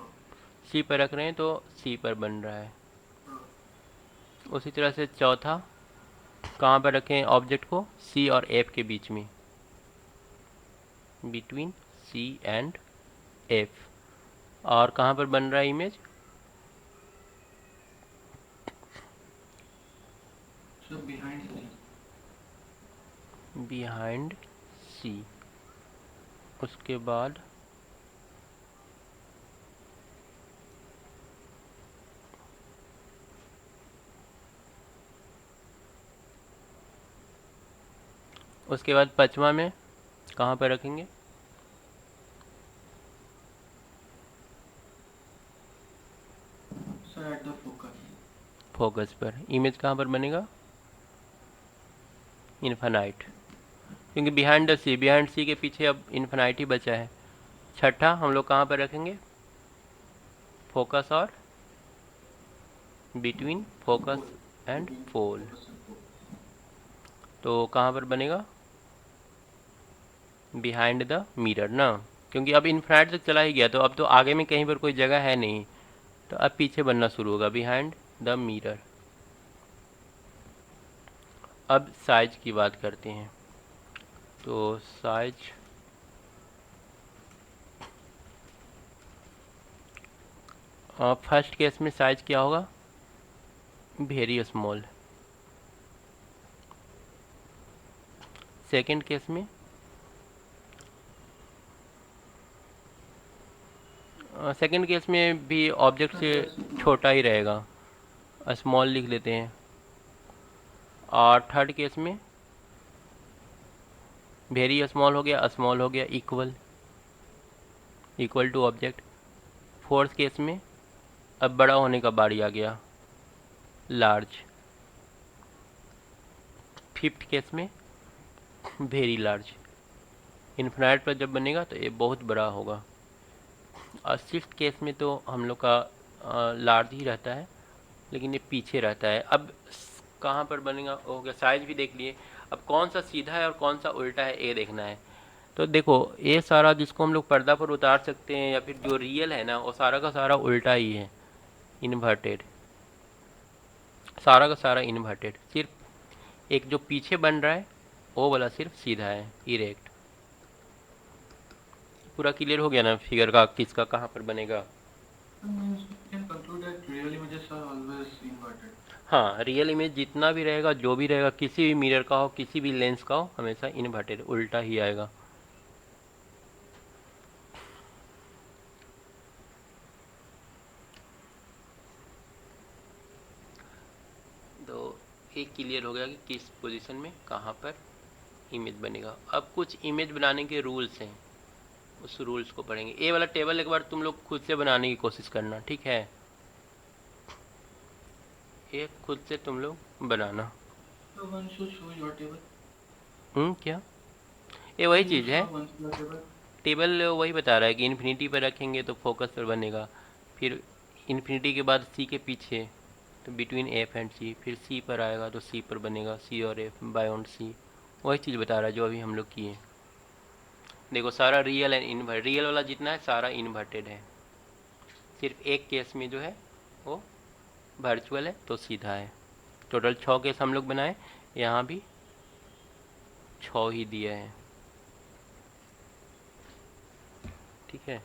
Speaker 1: सी पर रख रहे हैं तो सी पर बन रहा है।
Speaker 2: हाँ
Speaker 1: उसी तरह से चौथा कहाँ पर रखें ऑब्जेक्ट को, सी और एफ के बीच में, बिटवीन सी एंड एफ। और कहाँ पर बन रहा है image?
Speaker 4: So behind C.
Speaker 1: Behind C. उसके बाद पचवा में कहाँ पर रखेंगे?
Speaker 4: So at the focus.
Speaker 1: Focus पर। इमेज कहाँ पर बनेगा? इन्फानाइट, क्योंकि बिहाइंड सी के पीछे अब इन्फानाइट ही बचा है। छठा हम लोग कहाँ पर रखेंगे? फोकस और between focus
Speaker 4: Pole.
Speaker 1: And
Speaker 4: Between
Speaker 1: pole.
Speaker 4: focus and pole.
Speaker 1: तो कहाँ पर बनेगा? बिहाइंड द मिरर ना, क्योंकि अब इन्फानाइट तक चला ही गया, तो अब तो आगे में कहीं पर कोई जगह है नहीं, तो अब पीछे बनना शुरू होगा, बिहाइंड द मिरर। अब साइज की बात करते हैं। तो साइज फर्स्ट केस में साइज क्या होगा? Very small. सेकंड केस में भी ऑब्जेक्ट से छोटा ही रहेगा, स्मॉल लिख लेते हैं। और थर्ड केस में वेरी स्मॉल हो गया equal to object. Fourth case में अब बड़ा होने का बारी आ गया, लार्ज। फिफ्थ केस में वेरी लार्ज। इन्फिनाइट पर जब बनेगा तो ये बहुत बड़ा होगा। और सिक्स्थ केस में तो हम लोग का लार्ज ही रहता है, लेकिन ये पीछे रहता है। अब कहाँ पर बनेगा? हो गया, साइज भी देख लिए। अब कौन सा सीधा है और कौन सा उल्टा है ये देखना है। तो देखो, ये सारा जिसको हम लोग पर्दा पर उतार सकते हैं या फिर जो रियल है ना, वो सारा का सारा उल्टा ही है, इन्वर्टेड। सारा का सारा इन्वर्टेड। सिर्फ एक जो पीछे बन रहा है वो वाला सिर्फ सीधा है, इरेक्ट। पूरा क्लियर हो गया ना फिगर का किसका कहाँ पर बनेगा?
Speaker 4: Means we can conclude that real images are always inverted.
Speaker 1: हाँ, रियल इमेज जितना भी रहेगा, जो भी रहेगा, किसी भी मिरर का हो, किसी भी लेंस का हो, हमेशा इन्वर्टेड, उल्टा ही आएगा। तो एक क्लियर हो गया कि किस पोजीशन में कहाँ पर इमेज बनेगा। अब कुछ इमेज बनाने के रूल्स हैं, उस रूल्स को पढ़ेंगे। ये वाला टेबल एक बार तुम लोग खुद से बनाने की कोशिश करना, ठीक है? ये खुद से तुम लोग बनाना।
Speaker 4: So one should show your table.
Speaker 1: क्या? ये वही
Speaker 4: Can you
Speaker 1: चीज़ है,
Speaker 4: show once your table?
Speaker 1: Table वही बता रहा है कि इन्फिनिटी पर रखेंगे तो फोकस पर बनेगा, फिर इन्फिनिटी के बाद सी के पीछे तो बिटवीन एफ एंड सी, फिर सी पर आएगा तो सी पर बनेगा, सी और एफ बायॉन्ड सी। वही चीज़ बता रहा है जो अभी हम लोग किए। देखो, सारा रियल एंड इन्वर्ट, रियल वाला जितना है सारा इन्वर्टेड है। सिर्फ एक केस में जो है वो वर्चुअल है तो सीधा है। टोटल 6 केस हम लोग बनाए, यहाँ भी 6 ही दिए हैं, ठीक है?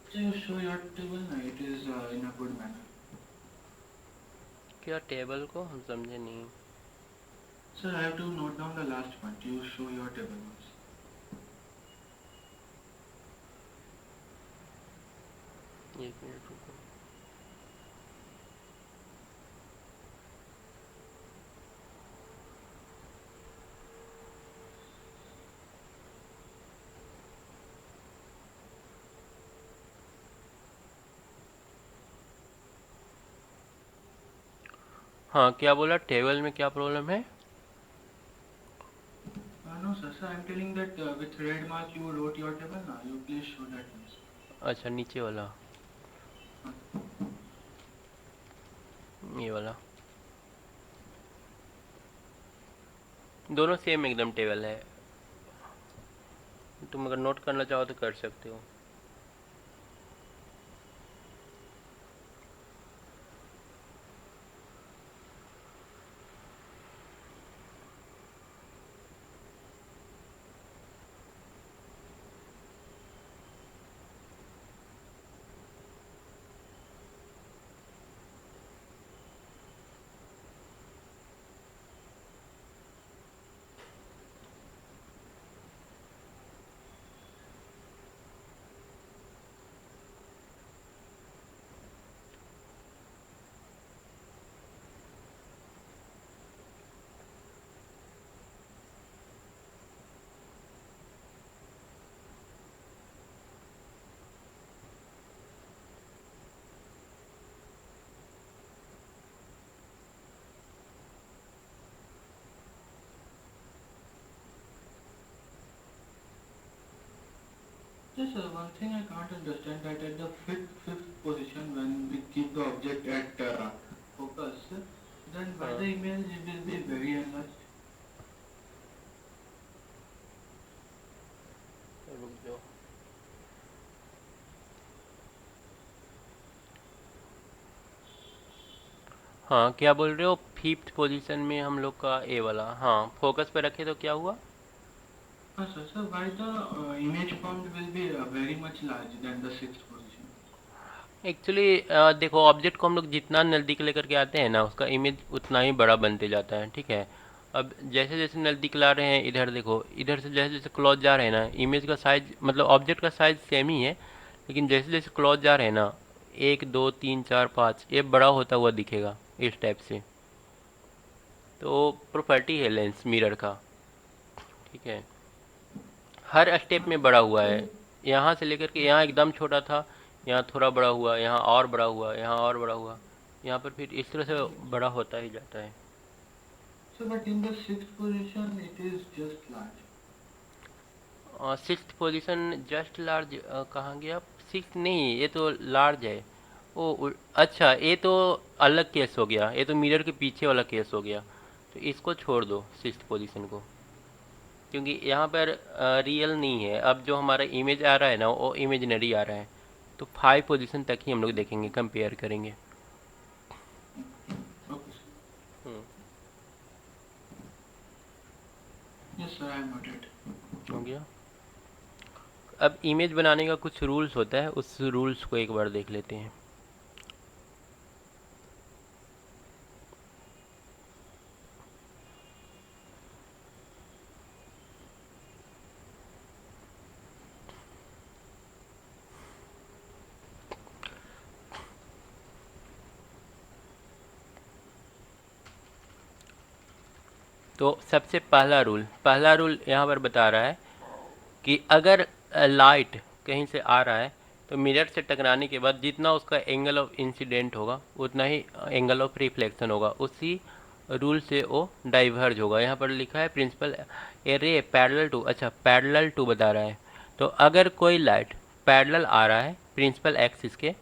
Speaker 4: So you show your table. No, it is in a good manner.
Speaker 1: क्या टेबल को हम समझे नहीं।
Speaker 4: Sir, I have to note down the last point. You show your table once.
Speaker 1: एक मिनट रुको। हाँ, क्या बोला? टेबल में क्या प्रॉब्लम है?
Speaker 4: No, sir. Sir, I am telling that with red mark you wrote your table. Now you please show that once.
Speaker 1: अच्छा, नीचे वाला, ये वाला दोनों सेम एकदम टेबल है। तुम अगर नोट करना चाहो तो कर सकते हो।
Speaker 4: Just one thing I can't understand that at the fifth position when we keep the object at focus, then by
Speaker 1: हाँ
Speaker 4: the image it will be very enlarged.
Speaker 1: रुक जाओ। हाँ क्या बोल रहे हो, फिफ्थ पोजीशन में हम लोग का ए वाला, हाँ फोकस पे रखे तो क्या हुआ।
Speaker 4: Sir, so why the image formed will be very much large than the sixth position?
Speaker 1: Actually देखो, ऑब्जेक्ट को हम लोग जितना नज़दीक लेकर के आते हैं ना, उसका इमेज उतना ही बड़ा बनते जाता है, ठीक है। अब जैसे जैसे नज़दीक ला रहे हैं, इधर देखो, इधर से जैसे जैसे क्लोज जा रहे हैं ना, इमेज का साइज मतलब ऑब्जेक्ट का साइज सेम ही है, लेकिन जैसे जैसे क्लोज जा रहे हैं ना, 1 2 3 4 5 ये बड़ा होता हुआ दिखेगा इस टाइप से। तो प्रॉपर्टी है लेंस मिरर का, ठीक है। हर स्टेप में बड़ा हुआ है, यहाँ से लेकर के यहाँ एकदम छोटा था, यहाँ थोड़ा बड़ा हुआ, यहाँ और बड़ा हुआ, यहाँ और बड़ा हुआ, यहाँ पर फिर इस तरह से बड़ा होता ही जाता है।
Speaker 4: So but in the sixth position it is just large.
Speaker 1: Sixth position just large कहाँ गया, सिक्स नहीं, ये तो लार्ज है। अच्छा ये तो अलग केस हो गया, ये तो मिरर के पीछे वाला केस हो गया, तो इसको छोड़ दो सिक्स्थ पोजीशन को, क्योंकि यहाँ पर रियल नहीं है। अब जो हमारा इमेज आ रहा है ना, वो इमेजनरी आ रहा है, तो 5 पोजीशन तक ही हम लोग देखेंगे, कंपेयर करेंगे।
Speaker 4: Okay, sir.
Speaker 1: Hmm,
Speaker 4: Yes, sir, I am noted.
Speaker 1: हो गया। अब इमेज बनाने का कुछ रूल्स होता है, उस रूल्स को एक बार देख लेते हैं। तो सबसे पहला रूल यहाँ पर बता रहा है कि अगर लाइट कहीं से आ रहा है, तो मिरर से टकराने के बाद जितना उसका एंगल ऑफ इंसिडेंट होगा, उतना ही एंगल ऑफ रिफ्लेक्शन होगा, उसी रूल से वो डाइवर्ज होगा। यहाँ पर लिखा है principal a ray parallel to, अच्छा पैरेलल टू बता रहा है। तो अगर कोई लाइट पैरेलल आ रहा है प्रिंसिपल एक्सिस के,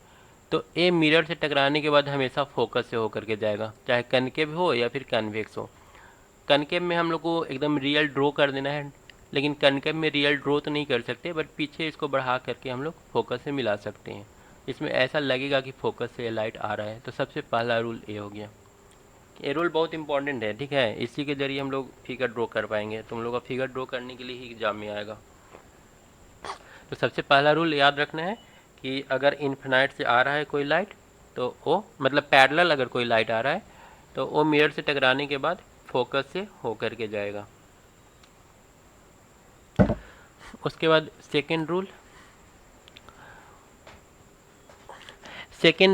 Speaker 1: तो ए मिरर से टकराने के बाद हमेशा फोकस से होकर के जाएगा, चाहे कनकेव हो या फिर कन्वेक्स हो। कनकेव में हम लोग को एकदम रियल ड्रॉ कर देना है, लेकिन कनकेव में रियल ड्रॉ तो नहीं कर सकते, बट पीछे इसको बढ़ा करके हम लोग फोकस से मिला सकते हैं। इसमें ऐसा लगेगा कि फोकस से लाइट आ रहा है। तो सबसे पहला रूल ये हो गया। ये रूल बहुत इंपॉर्टेंट है, ठीक है, इसी के जरिए हम लोग फिगर ड्रॉ कर पाएंगे। तुम लोग का फिगर ड्रॉ करने के लिए ही एग्जाम में आएगा। तो सबसे पहला रूल याद रखना है कि अगर इन्फिनाइट से आ रहा है कोई लाइट, तो वो मतलब पैरेलल अगर कोई लाइट आ रहा है, तो वो मिरर से टकराने के बाद फोकस से होकर के जाएगा। उसके बाद सेकेंड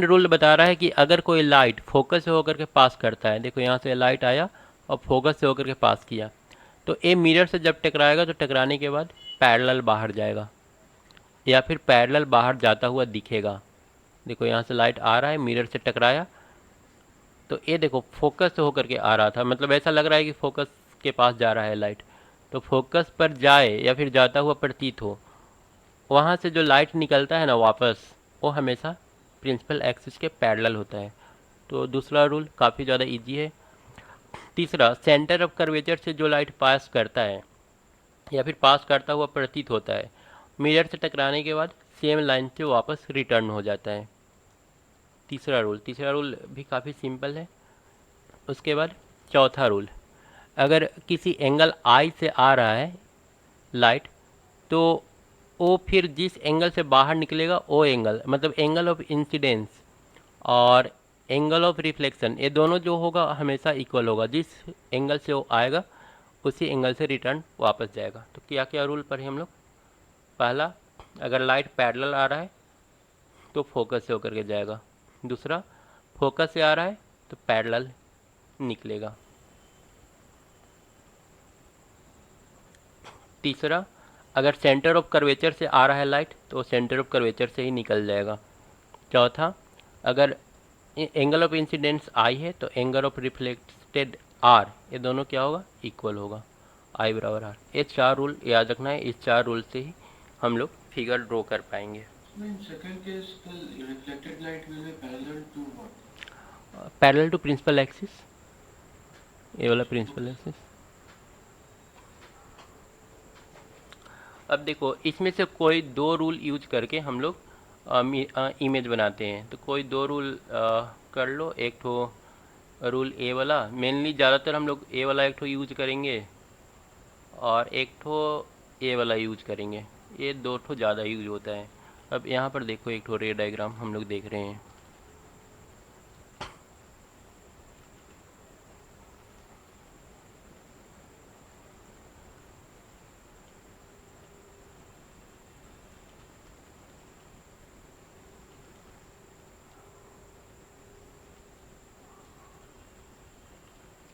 Speaker 1: रूल बता रहा है कि अगर कोई लाइट फोकस से होकर के पास करता है, देखो यहाँ से लाइट आया और फोकस से होकर के पास किया, तो ए मिरर से जब टकराएगा तो टकराने के बाद पैरेलल बाहर जाएगा या फिर पैरेलल बाहर जाता हुआ दिखेगा। देखो यहाँ से लाइट आ रहा है, मिरर से टकराया, तो ये देखो फोकस से होकर के आ रहा था, मतलब ऐसा लग रहा है कि फोकस के पास जा रहा है लाइट। तो फोकस पर जाए या फिर जाता हुआ प्रतीत हो, वहाँ से जो लाइट निकलता है ना वापस, वो हमेशा प्रिंसिपल एक्सिस के पैरेलल होता है। तो दूसरा रूल काफ़ी ज़्यादा इजी है। तीसरा, सेंटर ऑफ कर्वेचर से जो लाइट पास करता है या फिर पास करता हुआ प्रतीत होता है, मिरर से टकराने के बाद सेम लाइन से वापस रिटर्न हो जाता है। तीसरा रूल भी काफ़ी सिंपल है। उसके बाद चौथा रूल, अगर किसी एंगल आई से आ रहा है लाइट, तो वो फिर जिस एंगल से बाहर निकलेगा वो एंगल, मतलब एंगल ऑफ इंसिडेंस और एंगल ऑफ रिफ्लेक्शन, ये दोनों जो होगा हमेशा इक्वल होगा। जिस एंगल से वो आएगा उसी एंगल से रिटर्न वापस जाएगा। तो क्या क्या रूल पढ़े हम लोग। पहला, अगर लाइट पैरेलल आ रहा है तो फोकस से होकर के जाएगा। दूसरा, फोकस से आ रहा है तो पैरेलल निकलेगा। तीसरा, अगर सेंटर ऑफ कर्वेचर से आ रहा है लाइट तो सेंटर ऑफ कर्वेचर से ही निकल जाएगा। चौथा, अगर एंगल ऑफ इंसिडेंस आई है तो एंगल ऑफ रिफ्लेक्टेड आर, ये दोनों क्या होगा, इक्वल होगा, आई बराबर आर। ये 4 रूल याद रखना है, इस 4 रूल से ही हम लोग फिगर ड्रॉ कर पाएंगे।
Speaker 4: So in second case, the reflected light will be parallel to what?
Speaker 1: Parallel to principal axis, ये वाला प्रिंसिपल एक्सिस। अब देखो इसमें से कोई दो रूल यूज करके हम लोग इमेज बनाते हैं। तो कोई दो रूल कर लो। एक तो रूल ए वाला, मेनली ज़्यादातर हम लोग ए वाला एक तो यूज करेंगे, और एक तो ए वाला यूज करेंगे। ये दो तो ज़्यादा यूज होता है। अब यहाँ पर देखो एक तो रे डायग्राम हम लोग देख रहे हैं।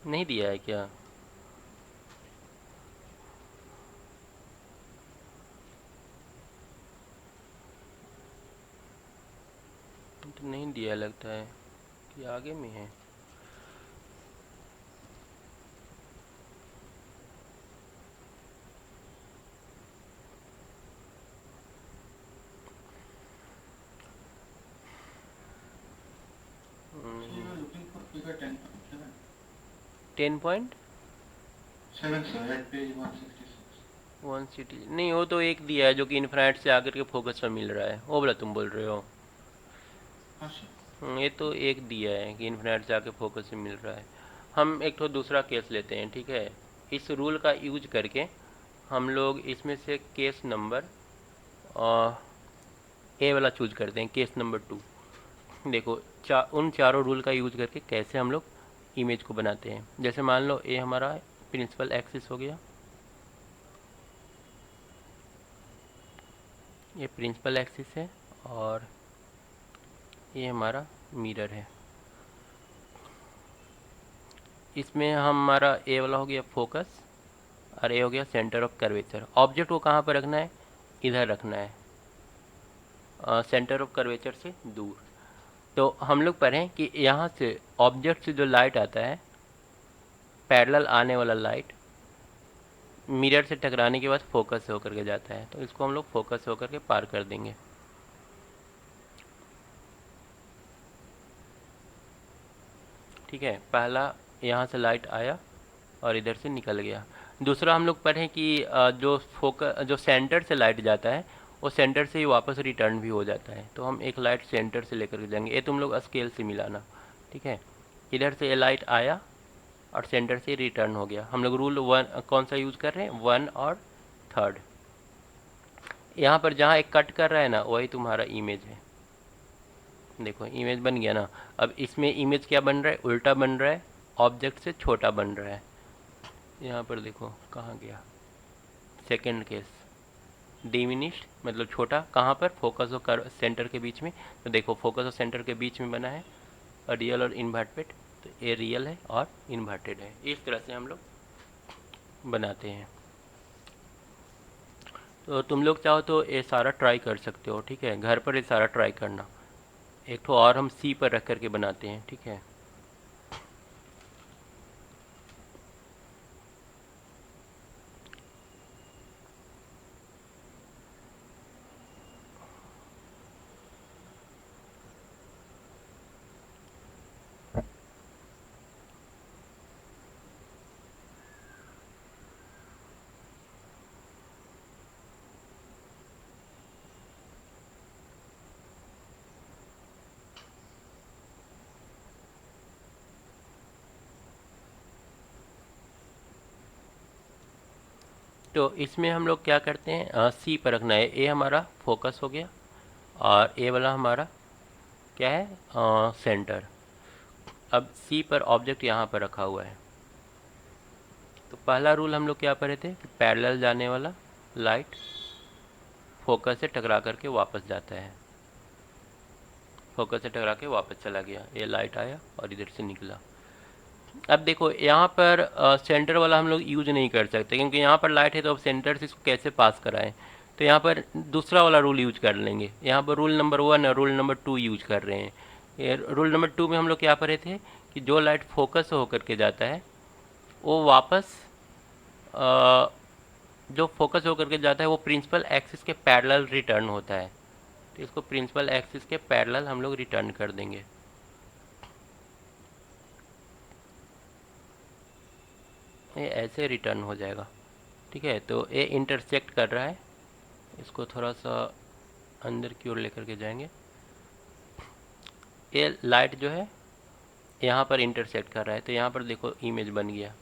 Speaker 1: नहीं दिया है क्या? तो नहीं दिया लगता है कि आगे में है।
Speaker 4: So you are looking for figure 10.7.
Speaker 1: 10.7
Speaker 4: sir, at page 166.
Speaker 1: City नहीं, वो तो एक दिया है जो कि इन्फिनाइट से आकर के फोकस पर मिल रहा है, वो वाला तुम बोल रहे हो।
Speaker 4: हाँ सर।
Speaker 1: ये तो एक दिया है कि इन्फिनाइट से आके फोकस से मिल रहा है। हम एक तो दूसरा केस लेते हैं, ठीक है। इस रूल का यूज करके हम लोग इसमें से केस नंबर ए वाला चूज करते हैं, केस नंबर 2। देखो उन चारों रूल का यूज करके कैसे हम लोग इमेज को बनाते हैं। जैसे मान लो ए हमारा प्रिंसिपल एक्सिस हो गया, ये प्रिंसिपल एक्सिस है, और ये हमारा मिरर है। इसमें हमारा ए वाला हो गया फोकस, और ये हो गया सेंटर ऑफ कर्वेचर। ऑब्जेक्ट को कहाँ पर रखना है? इधर रखना है, सेंटर ऑफ कर्वेचर से दूर। तो हम लोग पढ़ें कि यहाँ से ऑब्जेक्ट से जो लाइट आता है, पैरेलल आने वाला लाइट मिरर से टकराने के बाद फोकस से होकर के जाता है। तो इसको हम लोग फोकस से होकर के पार कर देंगे। ठीक है, पहला यहाँ से लाइट आया और इधर से निकल गया। दूसरा हम लोग पढ़ें कि जो सेंटर से लाइट जाता है वो सेंटर से ही वापस रिटर्न भी हो जाता है। तो हम एक लाइट सेंटर से लेकर के जाएंगे। ये तुम लोग स्केल से मिलाना, ठीक है। इधर से ये लाइट आया और सेंटर से रिटर्न हो गया। हम लोग रूल 1 कौन सा यूज़ कर रहे हैं? 1 और 3rd। यहाँ पर जहाँ एक कट कर रहा है ना, वही तुम्हारा इमेज है। देखो इमेज बन गया ना। अब इसमें इमेज क्या बन रहा है? उल्टा बन रहा है, ऑब्जेक्ट से छोटा बन रहा है। यहाँ पर देखो कहाँ गया सेकंड केस, डिमिनिश्ड मतलब छोटा। कहाँ पर? फोकस और सेंटर के बीच में। तो देखो फोकस और सेंटर के बीच में बना है, और रियल और इन्वर्टेड। तो ये रियल है और इन्वर्टेड है। इस तरह से हम लोग बनाते हैं। तो तुम लोग चाहो तो ये सारा ट्राई कर सकते हो, ठीक है। घर पर ये सारा ट्राई करना। एक तो और हम सी पर रख करके बनाते हैं, ठीक है। तो इसमें हम लोग क्या करते हैं? सी पर रखना है। ए हमारा फोकस हो गया, और ए वाला हमारा क्या है? सेंटर। अब सी पर ऑब्जेक्ट यहाँ पर रखा हुआ है। तो पहला रूल हम लोग क्या पढ़े थे कि पैरेलल जाने वाला लाइट फोकस से टकरा करके वापस जाता है। फोकस से टकरा के वापस चला गया, ये लाइट आया और इधर से निकला। अब देखो यहाँ पर सेंटर वाला हम लोग यूज नहीं कर सकते, क्योंकि यहाँ पर लाइट है। तो अब सेंटर से इसको कैसे पास कराएं? तो यहाँ पर दूसरा वाला रूल यूज कर लेंगे। यहाँ पर रूल नंबर 1 और रूल नंबर 2 यूज कर रहे हैं। ये रूल नंबर 2 में हम लोग क्या पढ़े थे कि जो लाइट फोकस होकर के जाता है वो वापस जो फोकस होकर के जाता है वो प्रिंसिपल एक्सिस के पैरेलल रिटर्न होता है, तो इसको प्रिंसिपल एक्सिस के पैरेलल हम लोग रिटर्न कर देंगे। ये ऐसे रिटर्न हो जाएगा, ठीक है। तो ये इंटरसेक्ट कर रहा है, इसको थोड़ा सा अंदर की ओर लेकर के जाएंगे। ये लाइट जो है यहाँ पर इंटरसेक्ट कर रहा है, तो यहाँ पर देखो इमेज बन गया।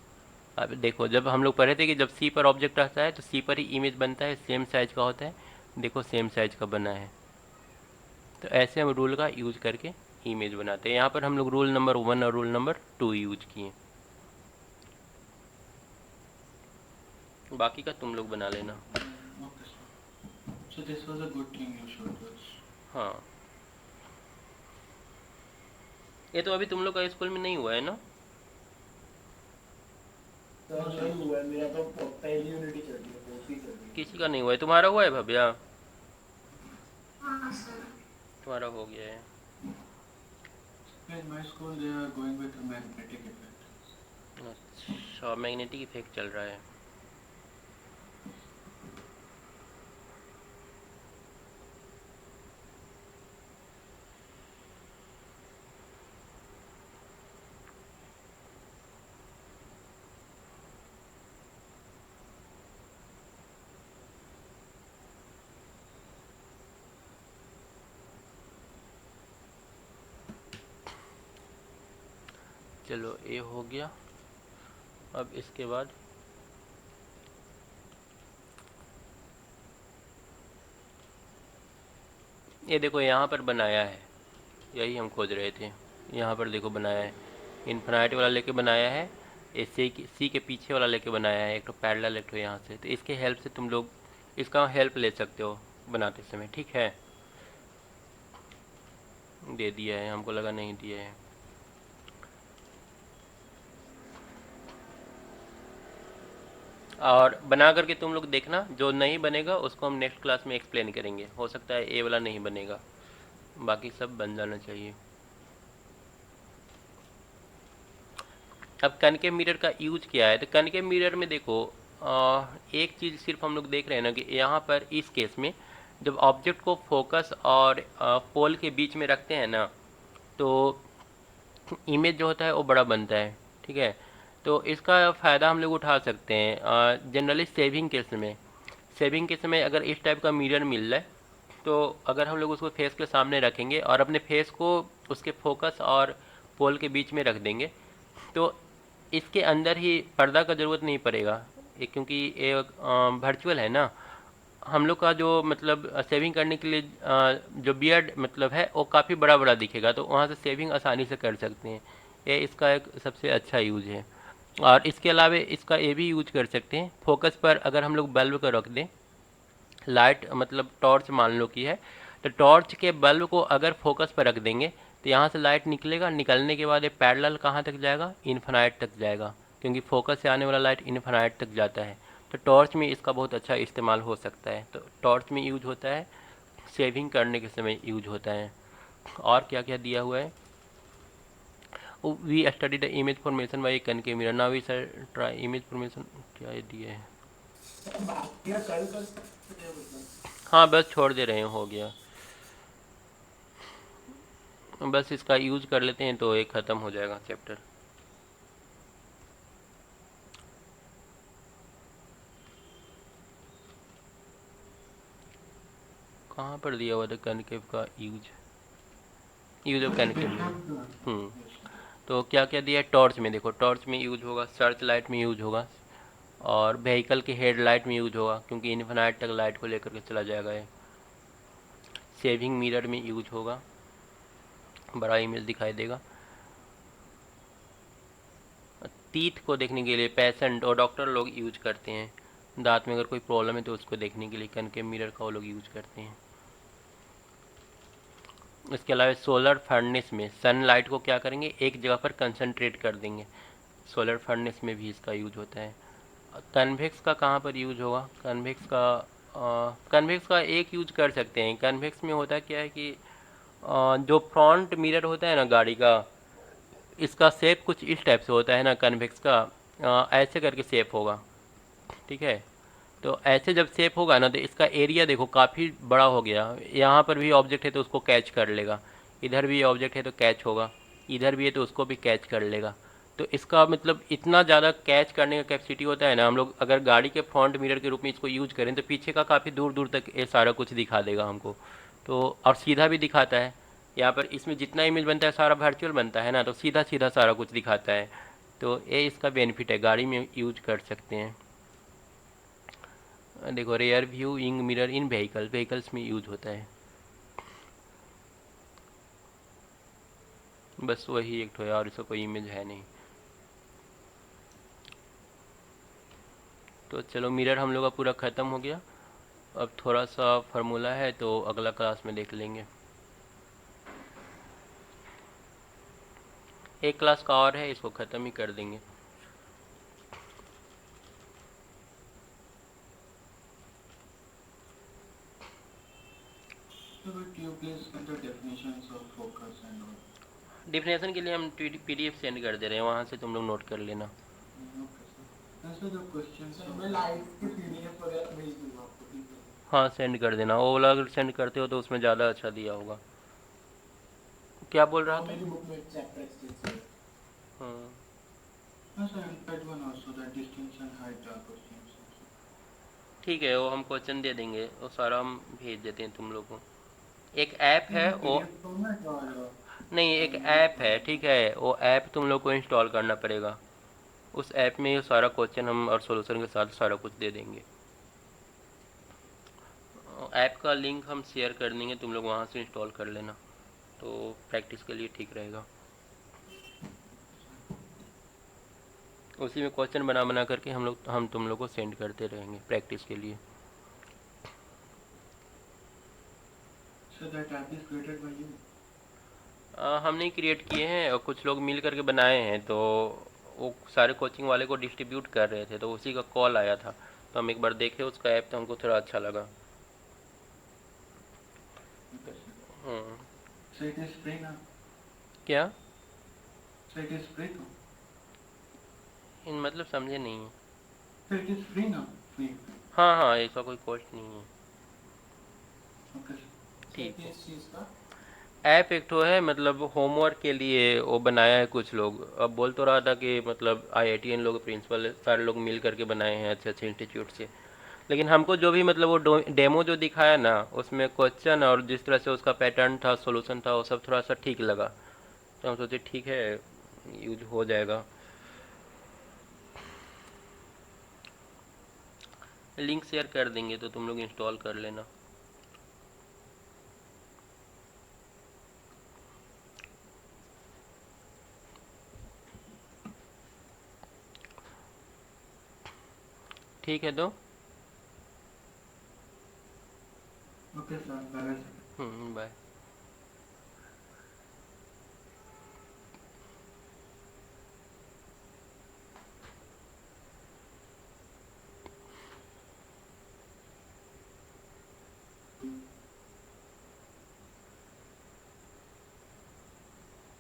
Speaker 1: अब देखो, जब हम लोग पढ़े थे कि जब सी पर ऑब्जेक्ट रहता है तो सी पर ही इमेज बनता है, सेम साइज का होता है। देखो सेम साइज का बना है। तो ऐसे हम रूल का यूज करके इमेज बनाते हैं। यहाँ पर हम लोग रूल नंबर 1 और रूल नंबर 2 यूज किए, बाकी का तुम लोग बना लेना।
Speaker 4: Okay, sir. So this was a good thing you showed us.
Speaker 1: हाँ, ये तो अभी तुम लोग का स्कूल में नहीं हुआ है ना?
Speaker 2: सर नहीं हुआ है, मेरा तो पहली यूनिट ही चल रही है, फोर्थ ही चल रही है।
Speaker 1: किसी का नहीं हुआ है। तुम्हारा हुआ है भव्या?
Speaker 3: हाँ सर।
Speaker 1: तुम्हारा हो गया है।
Speaker 4: In my school, they are going with a magnetic effect.
Speaker 1: अच्छा, मैग्नेटिक इफेक्ट चल रहा है। चलो ये हो गया। अब इसके बाद ये देखो यहाँ पर बनाया है, यही हम खोज रहे थे। यहाँ पर देखो बनाया है, इन्फिनाइट वाला लेके बनाया है, ये सी के पीछे वाला लेके बनाया है, एक तो पैरेलल एक तो यहाँ से। तो इसके हेल्प से तुम लोग इसका हेल्प ले सकते हो बनाते समय, ठीक है। दे दिया है, हमको लगा नहीं दिया है। और बना करके तुम लोग देखना, जो नहीं बनेगा उसको हम नेक्स्ट क्लास में एक्सप्लेन करेंगे। हो सकता है ए वाला नहीं बनेगा, बाकी सब बन जाना चाहिए। अब कनकेव मिरर का यूज क्या है, तो कनकेव मिरर में देखो एक चीज़ सिर्फ हम लोग देख रहे हैं ना कि यहाँ पर इस केस में जब ऑब्जेक्ट को फोकस और पोल के बीच में रखते हैं ना, तो इमेज जो होता है वो बड़ा बनता है, ठीक है। तो इसका फ़ायदा हम लोग उठा सकते हैं जनरली सेविंग के समय। सेविंग के समय अगर इस टाइप का मिरर मिल रहा है, तो अगर हम लोग उसको फेस के सामने रखेंगे और अपने फेस को उसके फोकस और पोल के बीच में रख देंगे, तो इसके अंदर ही पर्दा का ज़रूरत नहीं पड़ेगा, ये क्योंकि ये वर्चुअल है ना। हम लोग का जो मतलब सेविंग करने के लिए जो बियर्ड मतलब है वो काफ़ी बड़ा बड़ा दिखेगा, तो वहाँ से सेविंग आसानी से कर सकते हैं। ये इसका एक सबसे अच्छा यूज है। और इसके अलावा इसका ये भी यूज कर सकते हैं, फोकस पर अगर हम लोग बल्ब को रख दें, लाइट मतलब टॉर्च मान लो कि है, तो टॉर्च के बल्ब को अगर फोकस पर रख देंगे तो यहाँ से लाइट निकलेगा, निकलने के बाद ये पैरेलल कहाँ तक जाएगा, इन्फिनाइट तक जाएगा, क्योंकि फोकस से आने वाला लाइट इन्फिनाइट तक जाता है। तो टॉर्च में इसका बहुत अच्छा इस्तेमाल हो सकता है। तो टॉर्च में यूज होता है, सेविंग करने के समय यूज होता है। और क्या क्या दिया हुआ है, we study the image formation by concave mirror, now we try image formation. क्या ये दिया है?
Speaker 2: क्या कल कर सकते हैं मतलब?
Speaker 1: हाँ बस छोड़ दे रहे हैं, हो गया। बस इसका यूज कर लेते हैं तो ये ख़त्म हो जाएगा चैप्टर। कहाँ पर दिया हुआ था कनकेव का यूज ऑफ कनकेव। तो क्या क्या दिया है, टॉर्च में देखो, टॉर्च में यूज होगा, सर्च लाइट में यूज होगा, और व्हीकल के हेडलाइट में यूज होगा, क्योंकि इन्फिनाइट तक लाइट को लेकर के चला जाएगा ये। सेविंग मिरर में यूज होगा, बड़ा इमेज दिखाई देगा। टीथ को देखने के लिए पेशेंट और डॉक्टर लोग यूज करते हैं, दांत में अगर कोई प्रॉब्लम है तो उसको देखने के लिए कनकेव मिरर का वो लोग यूज करते हैं। इसके अलावा सोलर फर्नेस में सनलाइट को क्या करेंगे, एक जगह पर कंसंट्रेट कर देंगे, सोलर फर्नेस में भी इसका यूज होता है। कन्वेक्स का कहाँ पर यूज होगा, कन्वेक्स का एक यूज कर सकते हैं। कन्वेक्स में होता क्या है कि जो फ्रंट मिरर होता है ना गाड़ी का, इसका शेप कुछ इस टाइप से होता है ना कन्वेक्स का, ऐसे करके शेप होगा, ठीक है। तो ऐसे जब सेप होगा ना तो इसका एरिया देखो काफ़ी बड़ा हो गया। यहाँ पर भी ऑब्जेक्ट है तो उसको कैच कर लेगा, इधर भी ऑब्जेक्ट है तो कैच होगा, इधर भी है तो उसको भी कैच कर लेगा। तो इसका मतलब इतना ज़्यादा कैच करने का कैपेसिटी होता है ना, हम लोग अगर गाड़ी के फ्रंट मिरर के रूप में इसको यूज करें तो पीछे का काफ़ी दूर दूर तक ये सारा कुछ दिखा देगा हमको। तो और सीधा भी दिखाता है। यहाँ पर इसमें जितना इमेज बनता है सारा वर्चुअल बनता है ना, तो सीधा सीधा सारा कुछ दिखाता है। तो ये इसका बेनिफिट है, गाड़ी में यूज कर सकते हैं। देखो रेयर व्यू इंग मिरर इन व्हीकल्स में यूज होता है। बस वही एक तो है और इसका कोई इमेज है नहीं। तो चलो मिरर हम लोग का पूरा ख़त्म हो गया। अब थोड़ा सा फार्मूला है तो अगला क्लास में देख लेंगे। एक क्लास का और है, इसको ख़त्म ही कर देंगे।
Speaker 4: So but you please enter definitions of focus and all.
Speaker 1: Definition के लिए हम PDF सेंड कर दे रहे हैं, वहाँ से तुम लोग नोट कर लेना।
Speaker 4: Okay, sir. Answer the questions.
Speaker 2: Sir मैं लाइव की PDF वगैरह भेज दूंगा आपको, ठीक है?
Speaker 1: हाँ सेंड कर देना, वो वाला अगर सेंड करते हो तो उसमें ज़्यादा अच्छा दिया होगा। क्या बोल रहा
Speaker 2: हाँ,
Speaker 1: था?
Speaker 2: मेरी बुक में चैप्टर एक्सटेंस है।
Speaker 1: हाँ
Speaker 4: Answer and that one also, that distinction height questions also.
Speaker 1: ठीक है, वो हम क्वेश्चन दे देंगे, वो सारा हम भेज देते हैं तुम लोग को। एक ऐप है वो,
Speaker 4: PDF format or
Speaker 1: नहीं एक ऐप है, ठीक है, वो ऐप तुम लोग को इंस्टॉल करना पड़ेगा। उस ऐप में ये सारा क्वेश्चन हम और सॉल्यूशन के साथ सारा कुछ दे देंगे। ऐप का लिंक हम शेयर कर देंगे, तुम लोग वहाँ से इंस्टॉल कर लेना, तो प्रैक्टिस के लिए ठीक रहेगा। उसी में क्वेश्चन बना बना करके हम तुम लोग को सेंड करते रहेंगे प्रैक्टिस के लिए।
Speaker 4: so that app is created by you.
Speaker 1: हमने क्रिएट किए हैं और कुछ लोग मिल करके बनाए हैं, तो वो सारे कोचिंग वाले को डिस्ट्रीब्यूट कर रहे थे तो उसी का कॉल आया था, तो हम एक बार देखे उसका ऐप तो हमको थोड़ा अच्छा लगा।
Speaker 4: Okay, sir.
Speaker 1: Hmm,
Speaker 4: So it is free now.
Speaker 1: क्या
Speaker 4: So it is free now.
Speaker 1: इन मतलब समझे नहीं।
Speaker 4: So it is free now. Free.
Speaker 1: हाँ हाँ ऐसा कोई कॉस्ट नहीं है।
Speaker 4: Okay, sir.
Speaker 1: ठीक है।
Speaker 2: किस चीज़ का?
Speaker 1: ऐप एक तो है मतलब होमवर्क के लिए वो बनाया है कुछ लोग। अब बोल तो रहा था कि मतलब IITN लोग प्रिंसिपल सारे लोग मिल करके बनाए हैं अच्छे अच्छे इंस्टीट्यूट से, लेकिन हमको जो भी मतलब वो डेमो जो दिखाया ना उसमें क्वेश्चन और जिस तरह से उसका पैटर्न था सॉल्यूशन था वो सब थोड़ा सा ठीक लगा, तो हम सोचे ठीक है यूज हो जाएगा। लिंक शेयर कर देंगे तो तुम लोग इंस्टॉल कर लेना। ठीक है तो
Speaker 4: Okay, sir. Bye, sir.
Speaker 1: Bye.